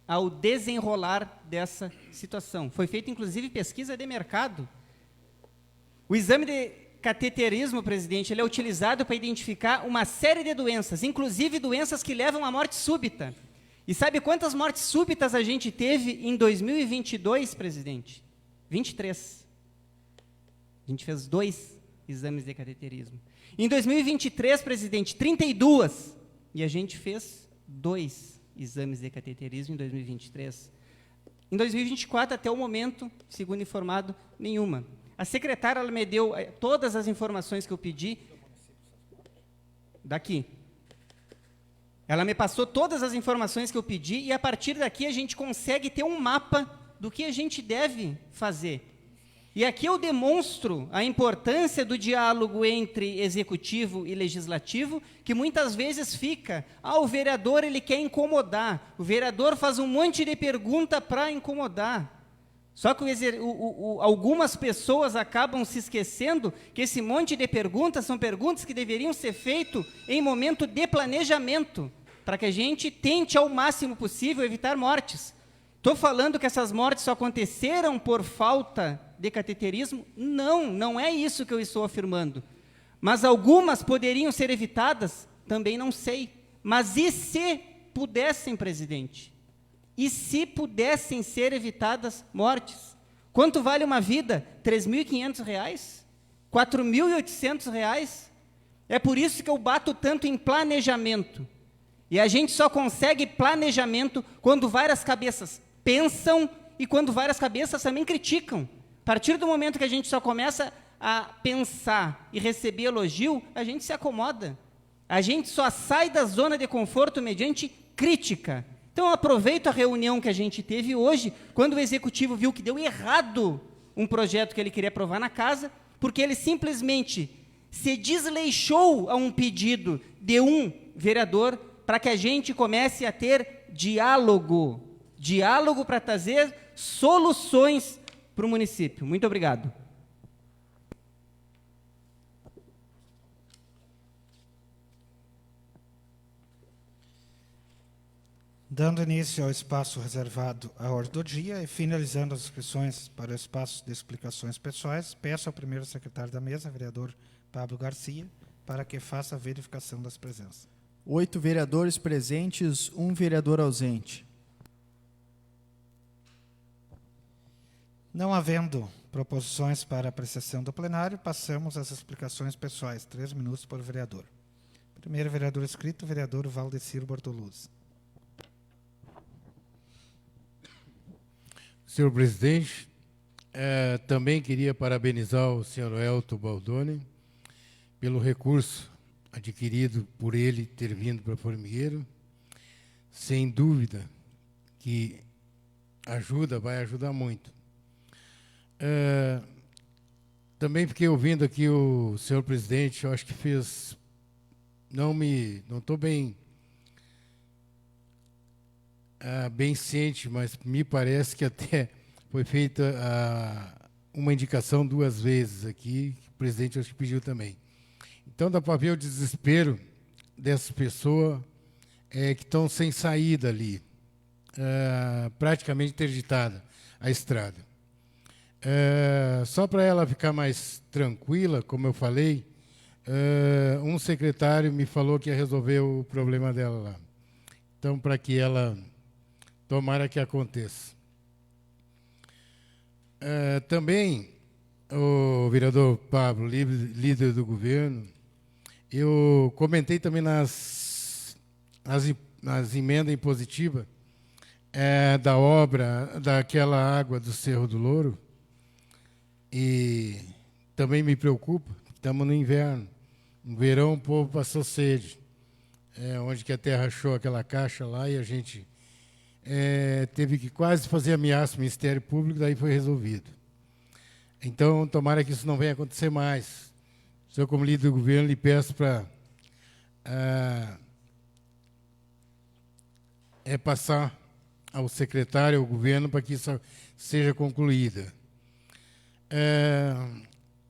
ao desenrolar dessa situação. Foi feita, inclusive, pesquisa de mercado. O exame de cateterismo, presidente, ele é utilizado para identificar uma série de doenças, inclusive doenças que levam à morte súbita. E sabe quantas mortes súbitas a gente teve em 2022, presidente? 23. A gente fez 2 exames de cateterismo. Em 2023, presidente, 32. E a gente fez 2 exames de cateterismo em 2023. Em 2024, até o momento, segundo informado, nenhuma. A secretária ela me deu todas as informações que eu pedi daqui. Ela me passou todas as informações que eu pedi e, a partir daqui, a gente consegue ter um mapa do que a gente deve fazer. E aqui eu demonstro a importância do diálogo entre executivo e legislativo, que muitas vezes fica, o vereador ele quer incomodar, o vereador faz um monte de pergunta para incomodar. Só que algumas pessoas acabam se esquecendo que esse monte de perguntas são perguntas que deveriam ser feitas em momento de planejamento, para que a gente tente ao máximo possível evitar mortes. Estou falando que essas mortes só aconteceram por falta de cateterismo? Não, não é isso que eu estou afirmando. Mas algumas poderiam ser evitadas? Também não sei. Mas e se pudessem, presidente? E se pudessem ser evitadas mortes? Quanto vale uma vida? R$ 3.500? R$ 4.800? É por isso que eu bato tanto em planejamento. E a gente só consegue planejamento quando várias cabeças pensam e quando várias cabeças também criticam. A partir do momento que a gente só começa a pensar e receber elogio, a gente se acomoda. A gente só sai da zona de conforto mediante crítica. Então, eu aproveito a reunião que a gente teve hoje, quando o executivo viu que deu errado um projeto que ele queria aprovar na casa, porque ele simplesmente se desleixou a um pedido de um vereador para que a gente comece a ter diálogo para trazer soluções para o município. Muito obrigado. Dando início ao espaço reservado à ordem do dia e finalizando as inscrições para o espaço de explicações pessoais, peço ao primeiro secretário da mesa, vereador Pablo Garcia, para que faça a verificação das presenças. 8 vereadores presentes, 1 vereador ausente. Não havendo proposições para apreciação do plenário, passamos às explicações pessoais. 3 minutos por vereador. Primeiro vereador inscrito, vereador Valdecir Bortoluzzi. Senhor presidente, também queria parabenizar o senhor Elton Baldoni pelo recurso adquirido por ele ter vindo para Formigueiro. Sem dúvida que vai ajudar muito. Também fiquei ouvindo aqui o senhor presidente, eu acho que fez, não estou bem ciente, mas me parece que até foi feita uma indicação 2 vezes aqui, que o presidente acho que pediu também. Então dá para ver o desespero dessas pessoas que estão sem saída ali, praticamente interditada a estrada. Só para ela ficar mais tranquila, como eu falei, um secretário me falou que ia resolver o problema dela lá. Então, para que ela... Tomara que aconteça. Também, o vereador Pablo, líder do governo, eu comentei também nas emendas impositivas da obra daquela água do Cerro do Louro, e também me preocupa, estamos no inverno. No verão o povo passou sede, onde que a terra achou aquela caixa lá e a gente teve que quase fazer ameaça ao Ministério Público, daí foi resolvido. Então, tomara que isso não venha acontecer mais. O senhor, como líder do governo, lhe peço para passar ao secretário, ao governo, para que isso seja concluída.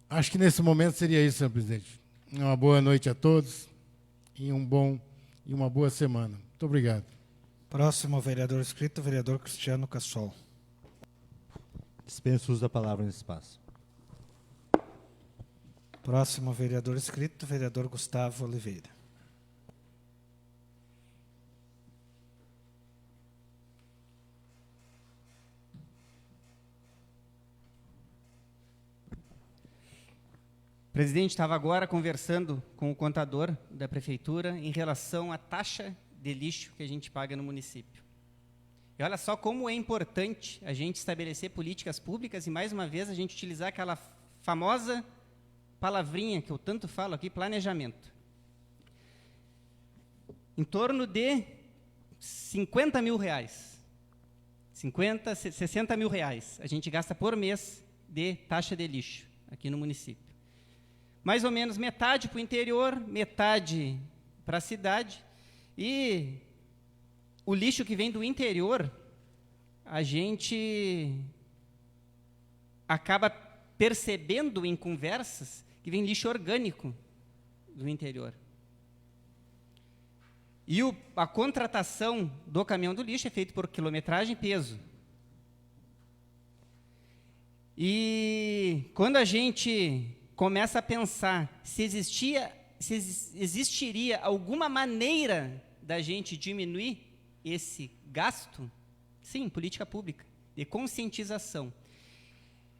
Acho que nesse momento seria isso, senhor presidente. Uma boa noite a todos e uma boa semana. Muito obrigado. Próximo vereador inscrito, vereador Cristiano Cassol. Dispenso o uso da palavra nesse espaço. Próximo vereador inscrito, vereador Gustavo Oliveira. Presidente, estava agora conversando com o contador da prefeitura em relação à taxa de lixo que a gente paga no município. E olha só como é importante a gente estabelecer políticas públicas e, mais uma vez, a gente utilizar aquela famosa palavrinha que eu tanto falo aqui, planejamento. Em torno de 50 mil reais, 50, 60 mil reais, a gente gasta por mês de taxa de lixo aqui no município. Mais ou menos metade para o interior, metade para a cidade. E o lixo que vem do interior, a gente acaba percebendo em conversas que vem lixo orgânico do interior. E a contratação do caminhão do lixo é feita por quilometragem e peso. E quando a gente começa a pensar se existiria alguma maneira da gente diminuir esse gasto, sim, política pública, de conscientização.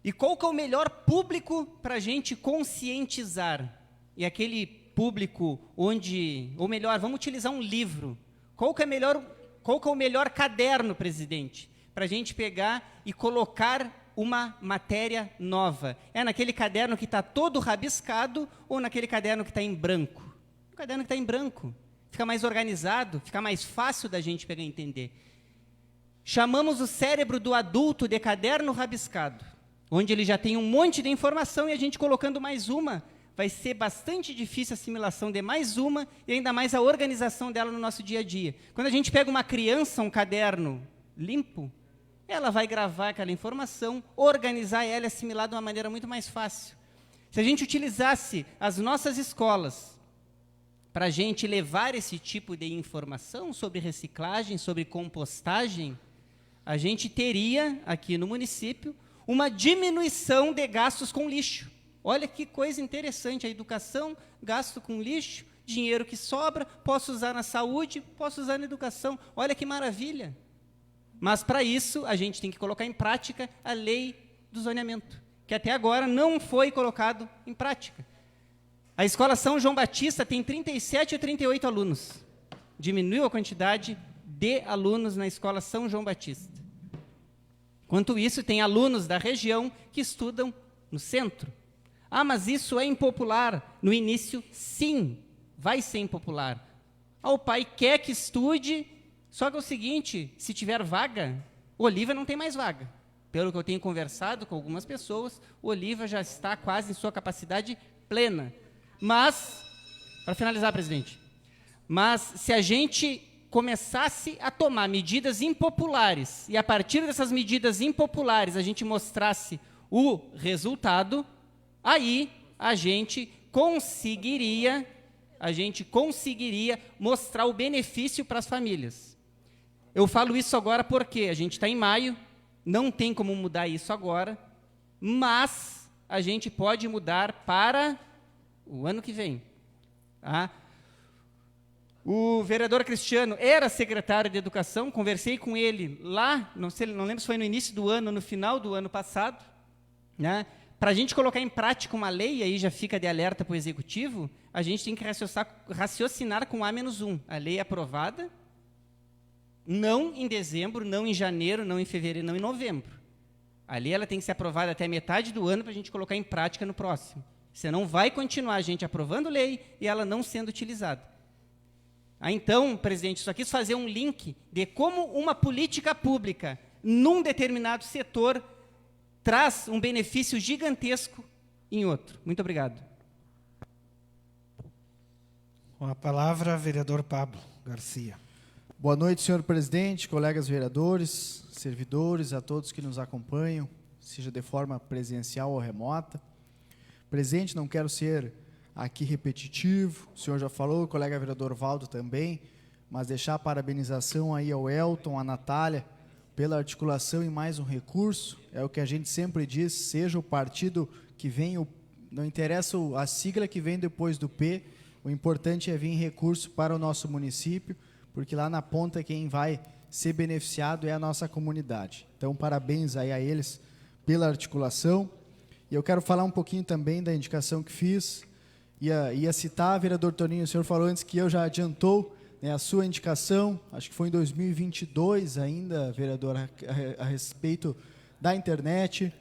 E qual que é o melhor público para a gente conscientizar? E aquele público onde, ou melhor, vamos utilizar um livro. Qual que é o melhor caderno, presidente, para a gente pegar e colocar uma matéria nova? É naquele caderno que está todo rabiscado ou naquele caderno que está em branco? O caderno que está em branco. Fica mais organizado, fica mais fácil da gente pegar e entender. Chamamos o cérebro do adulto de caderno rabiscado, onde ele já tem um monte de informação e a gente colocando mais uma, vai ser bastante difícil a assimilação de mais uma e ainda mais a organização dela no nosso dia a dia. Quando a gente pega uma criança, um caderno limpo, ela vai gravar aquela informação, organizar ela e assimilar de uma maneira muito mais fácil. Se a gente utilizasse as nossas escolas para a gente levar esse tipo de informação sobre reciclagem, sobre compostagem, a gente teria aqui no município uma diminuição de gastos com lixo. Olha que coisa interessante, a educação, gasto com lixo, dinheiro que sobra, posso usar na saúde, posso usar na educação. Olha que maravilha. Mas, para isso, a gente tem que colocar em prática a lei do zoneamento, que até agora não foi colocado em prática. A Escola São João Batista tem 37 ou 38 alunos. Diminuiu a quantidade de alunos na Escola São João Batista. Enquanto isso, tem alunos da região que estudam no centro. Ah, mas isso é impopular. No início, sim, vai ser impopular. Ah, o pai quer que estude, só que é o seguinte, se tiver vaga, Oliva não tem mais vaga. Pelo que eu tenho conversado com algumas pessoas, Oliva já está quase em sua capacidade plena. Mas, para finalizar, presidente, mas se a gente começasse a tomar medidas impopulares e a partir dessas medidas impopulares a gente mostrasse o resultado, aí a gente conseguiria mostrar o benefício para as famílias. Eu falo isso agora porque a gente está em maio, não tem como mudar isso agora, mas a gente pode mudar para o ano que vem, Tá? O vereador Cristiano era secretário de Educação, conversei com ele lá, não lembro se foi no início do ano, no final do ano passado, né? Para a gente colocar em prática uma lei, aí já fica de alerta para o Executivo, a gente tem que raciocinar com A-1. A lei é aprovada, não em dezembro, não em janeiro, não em fevereiro, não em novembro. A lei ela tem que ser aprovada até metade do ano para a gente colocar em prática no próximo. Senão vai continuar a gente aprovando lei e ela não sendo utilizada. Então, presidente, só quis fazer um link de como uma política pública num determinado setor traz um benefício gigantesco em outro. Muito obrigado. Com a palavra, vereador Pablo Garcia. Boa noite, senhor presidente, colegas vereadores, servidores, a todos que nos acompanham, seja de forma presencial ou remota. Presidente, não quero ser aqui repetitivo, o senhor já falou, o colega vereador Valdo também, mas deixar a parabenização aí ao Elton, à Natália, pela articulação em mais um recurso. É o que a gente sempre diz, seja o partido que vem, não interessa a sigla que vem depois do P, o importante é vir recurso para o nosso município, porque lá na ponta quem vai ser beneficiado é a nossa comunidade. Então, parabéns aí a eles pela articulação. E eu quero falar um pouquinho também da indicação que fiz. Ia citar, vereador Toninho, o senhor falou antes que eu já adiantou, né, a sua indicação, acho que foi em 2022 ainda, vereador, a respeito da internet.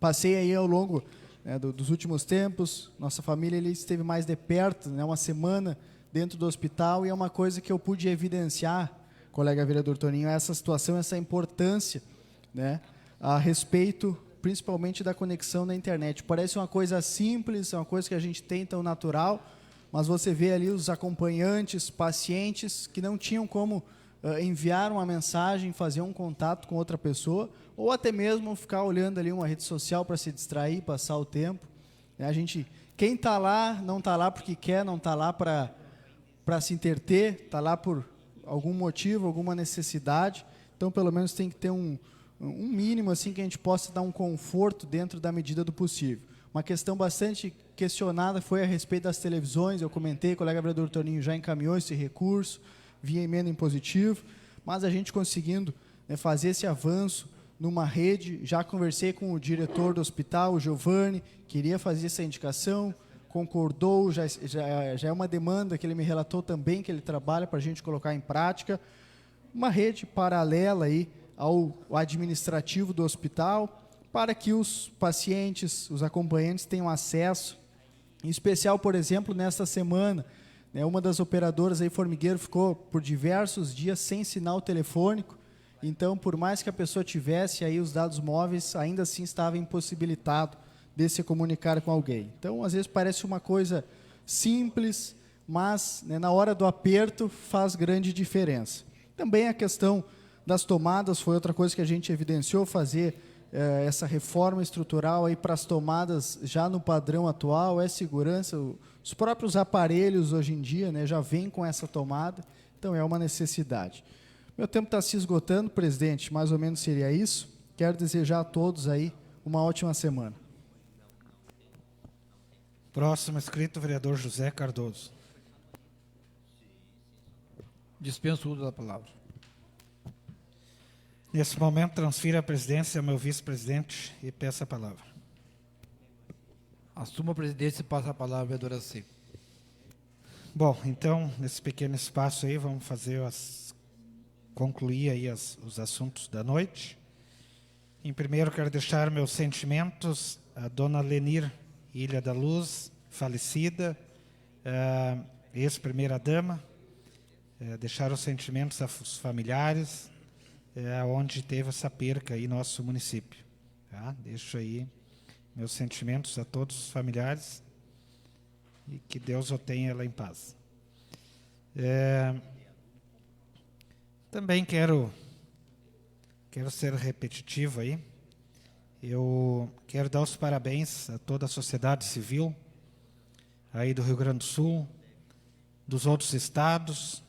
Passei aí ao longo, né, dos últimos tempos, nossa família ele esteve mais de perto, né, uma semana dentro do hospital, e é uma coisa que eu pude evidenciar, colega vereador Toninho, essa situação, essa importância, né, a respeito principalmente da conexão na internet. Parece uma coisa simples, é uma coisa que a gente tem tão natural, mas você vê ali os acompanhantes, pacientes que não tinham como enviar uma mensagem, fazer um contato com outra pessoa, ou até mesmo ficar olhando ali uma rede social para se distrair, passar o tempo. Quem está lá, não está lá porque quer, não está lá para se interter, está lá por algum motivo, alguma necessidade. Então, pelo menos tem que ter um mínimo assim que a gente possa dar um conforto dentro da medida do possível. Uma questão bastante questionada foi a respeito das televisões. Eu comentei, o colega vereador Toninho já encaminhou esse recurso via emenda em positivo, mas a gente conseguindo, né, fazer esse avanço numa rede. Já conversei com o diretor do hospital, o Giovanni, queria fazer essa indicação, concordou, já é uma demanda que ele me relatou também, que ele trabalha para a gente colocar em prática. Uma rede paralela aí ao administrativo do hospital, para que os pacientes, os acompanhantes tenham acesso. Em especial, por exemplo, nesta semana, né, uma das operadoras aí, Formigueiro, ficou por diversos dias sem sinal telefônico. Então, por mais que a pessoa tivesse aí os dados móveis, ainda assim estava impossibilitado de se comunicar com alguém. Então, às vezes parece uma coisa simples, mas, né, na hora do aperto faz grande diferença. Também a questão das tomadas foi outra coisa que a gente evidenciou, fazer essa reforma estrutural aí para as tomadas já no padrão atual, é segurança. Os próprios aparelhos hoje em dia, né, já vêm com essa tomada, então é uma necessidade. Meu tempo está se esgotando, presidente, mais ou menos seria isso. Quero desejar a todos aí uma ótima semana. Próximo inscrito, vereador José Cardoso. Dispenso o uso da palavra. Nesse momento, transfiro a presidência ao meu vice-presidente e peço a palavra. Assuma a presidência e passa a palavra, vereadora C. Bom, então, nesse pequeno espaço aí, vamos concluir aí os assuntos da noite. Em primeiro, quero deixar meus sentimentos à dona Lenir Ilha da Luz, falecida, ex-primeira-dama, deixar os sentimentos aos familiares, onde teve essa perca aí no nosso município. Tá? Deixo aí meus sentimentos a todos os familiares e que Deus o tenha ela em paz. Também quero ser repetitivo aí. Eu quero dar os parabéns a toda a sociedade civil aí do Rio Grande do Sul, dos outros estados,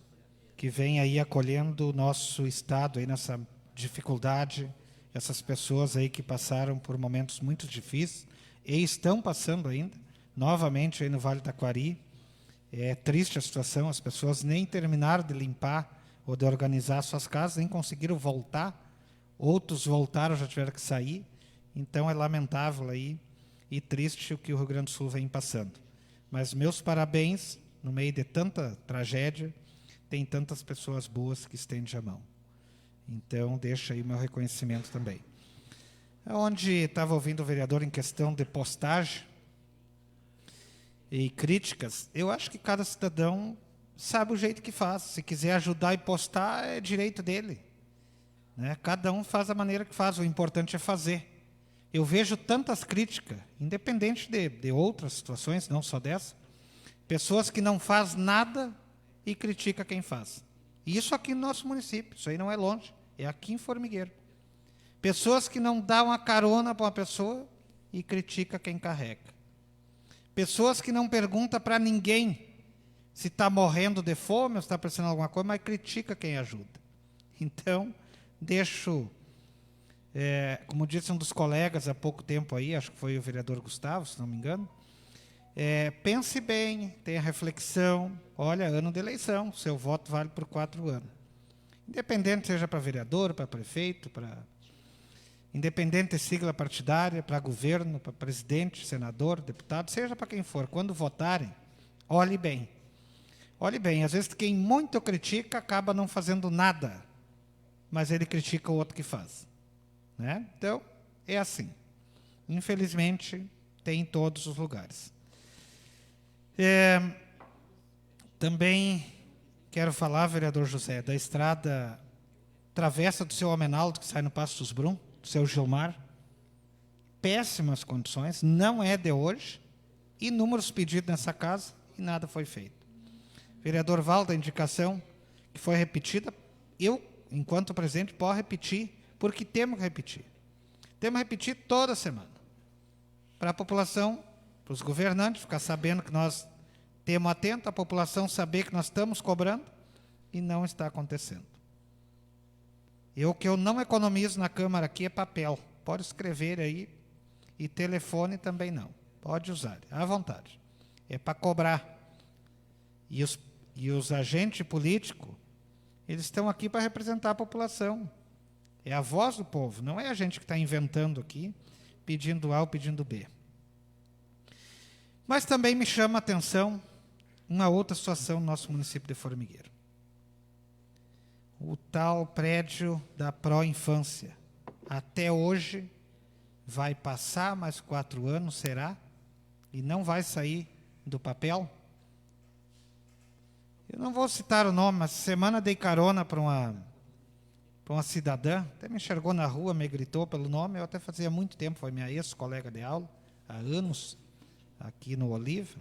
que vem aí acolhendo o nosso estado aí nessa dificuldade, essas pessoas aí que passaram por momentos muito difíceis e estão passando ainda, novamente aí no Vale do Taquari. É triste a situação, as pessoas nem terminaram de limpar ou de organizar suas casas, nem conseguiram voltar. Outros voltaram, já tiveram que sair. Então é lamentável aí e triste o que o Rio Grande do Sul vem passando. Mas meus parabéns, no meio de tanta tragédia, tem tantas pessoas boas que estendem a mão. Então, deixa aí meu reconhecimento também. Onde estava ouvindo o vereador em questão de postagem e críticas, eu acho que cada cidadão sabe o jeito que faz. Se quiser ajudar e postar, é direito dele. Né? Cada um faz da maneira que faz, o importante é fazer. Eu vejo tantas críticas, independente de outras situações, não só dessa, pessoas que não fazem nada e criticam quem faz. E isso aqui no nosso município, isso aí não é longe, é aqui em Formigueiro. Pessoas que não dão uma carona para uma pessoa e criticam quem carrega. Pessoas que não perguntam para ninguém se está morrendo de fome ou se está precisando de alguma coisa, mas critica quem ajuda. Então, deixo, como disse um dos colegas há pouco tempo aí, acho que foi o vereador Gustavo, se não me engano, pense bem, tenha reflexão. Olha, ano de eleição, seu voto vale por 4 anos. Independente seja para vereador, para prefeito, independente de sigla partidária, para governo, para presidente, senador, deputado, seja para quem for, quando votarem, olhe bem. Olhe bem, às vezes quem muito critica acaba não fazendo nada, mas ele critica o outro que faz. Né? Então, é assim. Infelizmente, tem em todos os lugares. Também quero falar, vereador José, da estrada travessa do seu Amenaldo, que sai no Passo dos Brum, do seu Gilmar. Péssimas condições, não é de hoje. Inúmeros pedidos nessa casa e nada foi feito. Vereador Valdo, a indicação que foi repetida, eu, enquanto presidente, posso repetir, porque temos que repetir. Temos que repetir toda semana. Para a população, para os governantes, ficar sabendo que nós temos atento, a população saber que nós estamos cobrando e não está acontecendo. O que eu não economizo na Câmara aqui é papel. Pode escrever aí e telefone também não. Pode usar, à vontade. É para cobrar. E os agentes políticos, eles estão aqui para representar a população. É a voz do povo, não é a gente que está inventando aqui, pedindo A ou pedindo B. Mas também me chama a atenção uma outra situação no nosso município de Formigueiro. O tal prédio da Pró-Infância. Até hoje, vai passar mais 4 anos, será? E não vai sair do papel? Eu não vou citar o nome, mas semana dei carona para uma cidadã, até me enxergou na rua, me gritou pelo nome, eu até fazia muito tempo, foi minha ex-colega de aula, há anos, aqui no Oliva,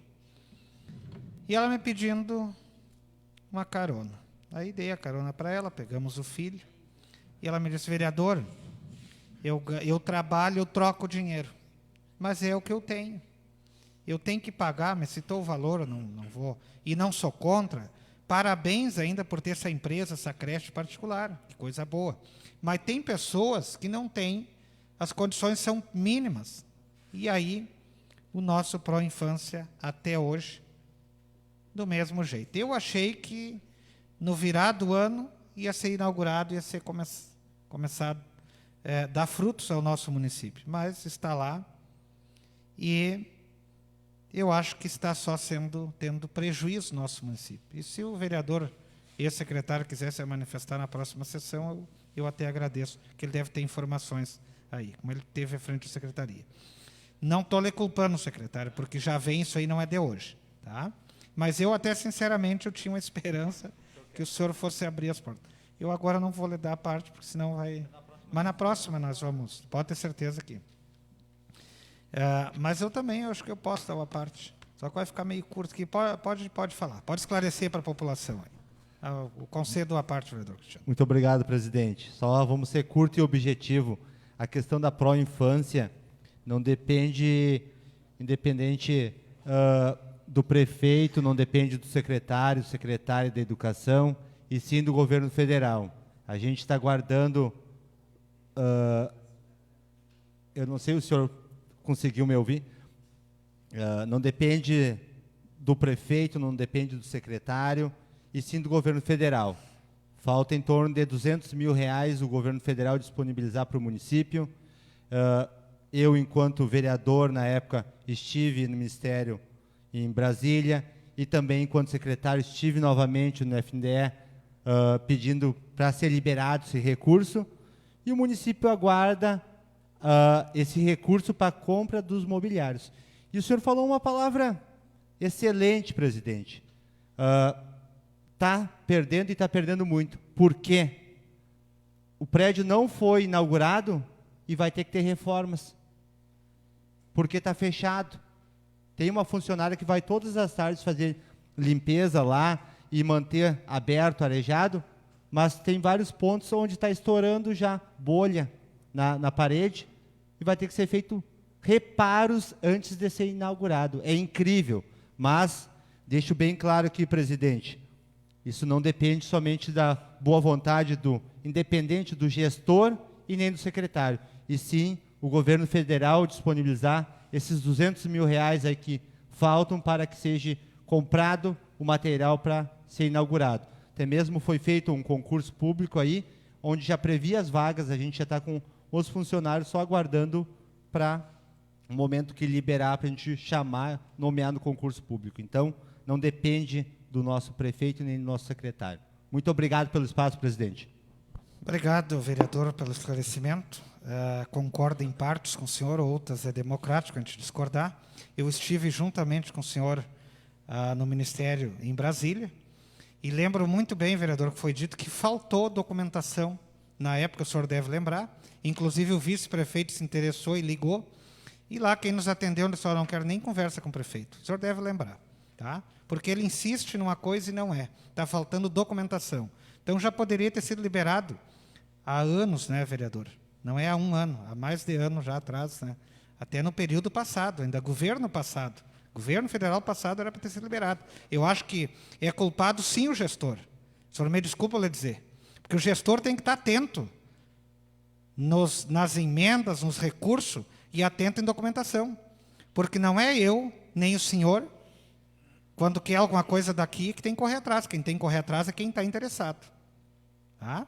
e ela me pedindo uma carona. Aí dei a carona para ela, pegamos o filho, e ela me disse, vereador, eu trabalho, eu troco dinheiro, mas é o que eu tenho. Eu tenho que pagar, me citou o valor, eu não vou, e não sou contra. Parabéns ainda por ter essa empresa, essa creche particular, que coisa boa. Mas tem pessoas que não têm, as condições são mínimas. E aí, o nosso Pró-Infância, até hoje, do mesmo jeito. Eu achei que no virar do ano ia ser inaugurado, ia ser começado a dar frutos ao nosso município. Mas está lá e eu acho que está só tendo prejuízo no nosso município. E se o vereador e o secretário quiser se manifestar na próxima sessão, eu até agradeço, que ele deve ter informações aí, como ele teve à frente da secretaria. Não estou lhe culpando, secretário, porque já vem isso aí, não é de hoje. Tá? Mas eu até, sinceramente, eu tinha uma esperança que o senhor fosse abrir as portas. Eu agora não vou lhe dar a parte, porque senão vai... Mas na próxima nós vamos, pode ter certeza que... mas eu também acho que eu posso dar uma parte. Só que vai ficar meio curto aqui. Pode falar. Pode esclarecer para a população. O concedo à parte, vereador Cristiano. Muito obrigado, presidente. Só vamos ser curto e objetivo. A questão da pró-infância não depende, independente do prefeito, não depende do secretário da educação, e sim do governo federal. A gente está aguardando... eu não sei se o senhor conseguiu me ouvir, não depende do prefeito, não depende do secretário, e sim do governo federal. Falta em torno de R$200 mil o governo federal disponibilizar para o município. Eu, enquanto vereador, na época, estive no Ministério em Brasília, e também, enquanto secretário, estive novamente no FNDE pedindo para ser liberado esse recurso, e o município aguarda esse recurso para a compra dos mobiliários. E o senhor falou uma palavra excelente, presidente. Está perdendo e está perdendo muito. Por quê? O prédio não foi inaugurado e vai ter que ter reformas. Porque está fechado. Tem uma funcionária que vai todas as tardes fazer limpeza lá e manter aberto, arejado, mas tem vários pontos onde está estourando já bolha na parede e vai ter que ser feito reparos antes de ser inaugurado. É incrível, mas deixo bem claro aqui, presidente, isso não depende somente da boa vontade independente do gestor e nem do secretário, e sim o governo federal disponibilizar esses R$200 mil aí que faltam para que seja comprado o material para ser inaugurado. Até mesmo foi feito um concurso público aí, onde já previa as vagas, a gente já está com os funcionários só aguardando para o momento que liberar para a gente nomear no concurso público. Então, não depende do nosso prefeito nem do nosso secretário. Muito obrigado pelo espaço, presidente. Obrigado, vereador, pelo esclarecimento. Concordo em partes com o senhor, outras é democrático a gente discordar. Eu estive juntamente com o senhor no Ministério em Brasília e lembro muito bem, vereador, que foi dito que faltou documentação. Na época, o senhor deve lembrar, inclusive o vice-prefeito se interessou e ligou, e lá quem nos atendeu disse: não quero nem conversa com o prefeito. O senhor deve lembrar, tá? Porque ele insiste numa coisa e não é. Está faltando documentação. Então já poderia ter sido liberado há anos, né, vereador? Não é há um ano, há mais de ano já atrás, né? Até no período passado, ainda governo passado. Governo federal passado era para ter sido liberado. Eu acho que é culpado sim o gestor. O senhor me desculpa lhe dizer. Porque o gestor tem que estar atento nas emendas, nos recursos e atento em documentação. Porque não é eu, nem o senhor, quando quer alguma coisa daqui, que tem que correr atrás. Quem tem que correr atrás é quem está interessado. Tá?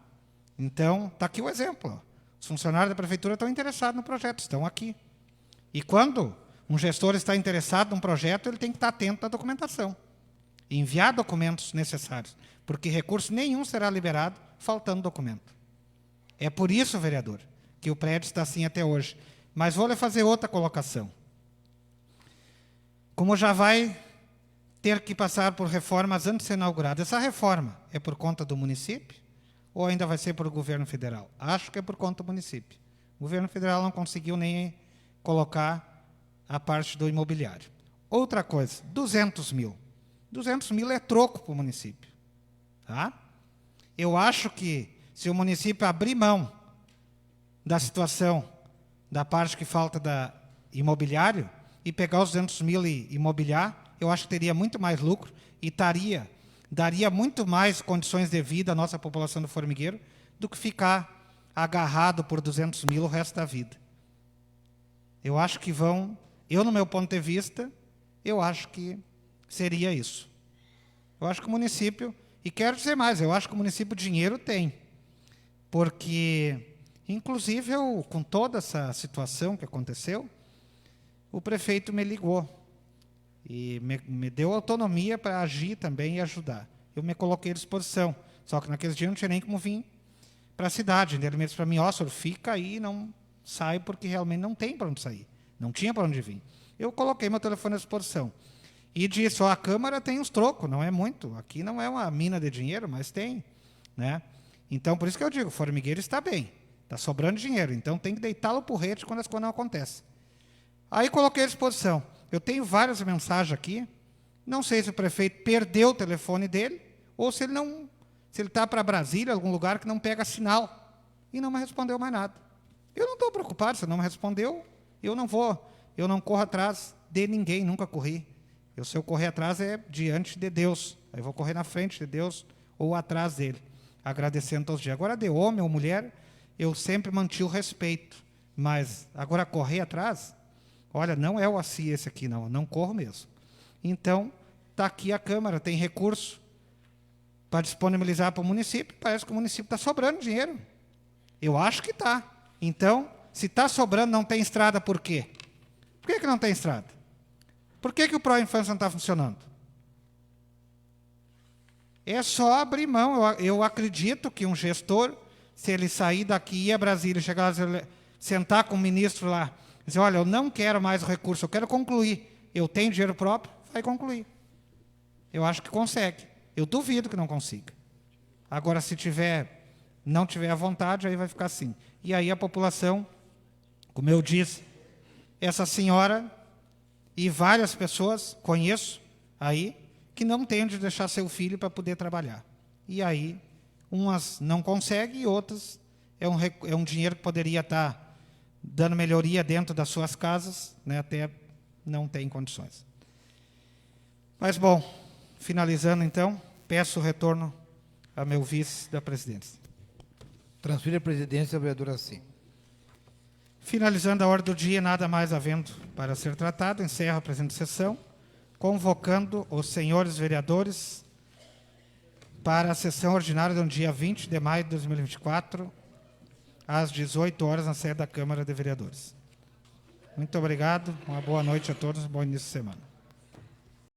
Então, está aqui o exemplo. Ó. Os funcionários da prefeitura estão interessados no projeto, estão aqui. E quando um gestor está interessado num projeto, ele tem que estar atento à documentação. Enviar documentos necessários, porque recurso nenhum será liberado faltando documento. É por isso, vereador, que o prédio está assim até hoje. Mas vou lhe fazer outra colocação. Como já vai ter que passar por reformas antes de ser inaugurado, essa reforma é por conta do município ou ainda vai ser por governo federal? Acho que é por conta do município. O governo federal não conseguiu nem colocar a parte do imobiliário. Outra coisa, 200 mil. 200 mil é troco para o município. Tá? Eu acho que se o município abrir mão da situação, da parte que falta da imobiliário, e pegar os 200 mil e imobiliar, eu acho que teria muito mais lucro e daria muito mais condições de vida à nossa população do formigueiro do que ficar agarrado por 200 mil o resto da vida. Eu acho que no meu ponto de vista, eu acho que seria isso. Eu acho que o município, e quero dizer mais, eu acho que o município dinheiro tem, porque, inclusive, com toda essa situação que aconteceu, o prefeito me ligou e me deu autonomia para agir também e ajudar. Eu me coloquei à disposição, só que naqueles dias não tinha nem como vir para a cidade. Ele me disse para mim: senhor, fica aí, não sai, porque realmente não tem para onde sair. Não tinha para onde vir. Eu coloquei meu telefone à disposição. E disse: a Câmara tem uns trocos, não é muito. Aqui não é uma mina de dinheiro, mas tem. Né? Então, por isso que eu digo, o formigueiro está bem, está sobrando dinheiro, então tem que deitá-lo para o rede quando as coisas não acontecem. Aí coloquei à disposição. Eu tenho várias mensagens aqui, não sei se o prefeito perdeu o telefone dele, ou se ele está para Brasília, algum lugar que não pega sinal, e não me respondeu mais nada. Eu não estou preocupado, se não me respondeu, eu não corro atrás de ninguém, nunca corri. Se eu correr atrás é diante de Deus, aí eu vou correr na frente de Deus ou atrás dele, agradecendo todos os dias. Agora, de homem ou mulher, eu sempre mantive o respeito, mas agora correr atrás, olha, não é o assim esse aqui, não corro mesmo. Então, Está aqui a Câmara, tem recurso para disponibilizar para o município. Parece que o município está sobrando dinheiro. Eu acho que está. Então, se está sobrando, não tem estrada, por quê? Por que não tem estrada? Por que o Pro Infância não está funcionando? É só abrir mão. Eu acredito que um gestor, se ele sair daqui, ir a Brasília, chegar lá, sentar com o ministro lá, dizer, olha, eu não quero mais o recurso, eu quero concluir. Eu tenho dinheiro próprio, vai concluir. Eu acho que consegue. Eu duvido que não consiga. Agora, se não tiver à vontade, aí vai ficar assim. E aí a população, como eu disse, essa senhora e várias pessoas, conheço aí, que não têm de deixar seu filho para poder trabalhar. E aí, umas não conseguem e outras é um dinheiro que poderia estar dando melhoria dentro das suas casas, né, até não tem condições. Mas, bom, finalizando então, peço o retorno a meu vice da presidência. Transfira a presidência ao vereador Assi. Finalizando a ordem do dia, nada mais havendo para ser tratado, encerro a presente sessão, convocando os senhores vereadores para a sessão ordinária do dia 20 de maio de 2024, às 18 horas, na sede da Câmara de Vereadores. Muito obrigado, uma boa noite a todos, bom início de semana.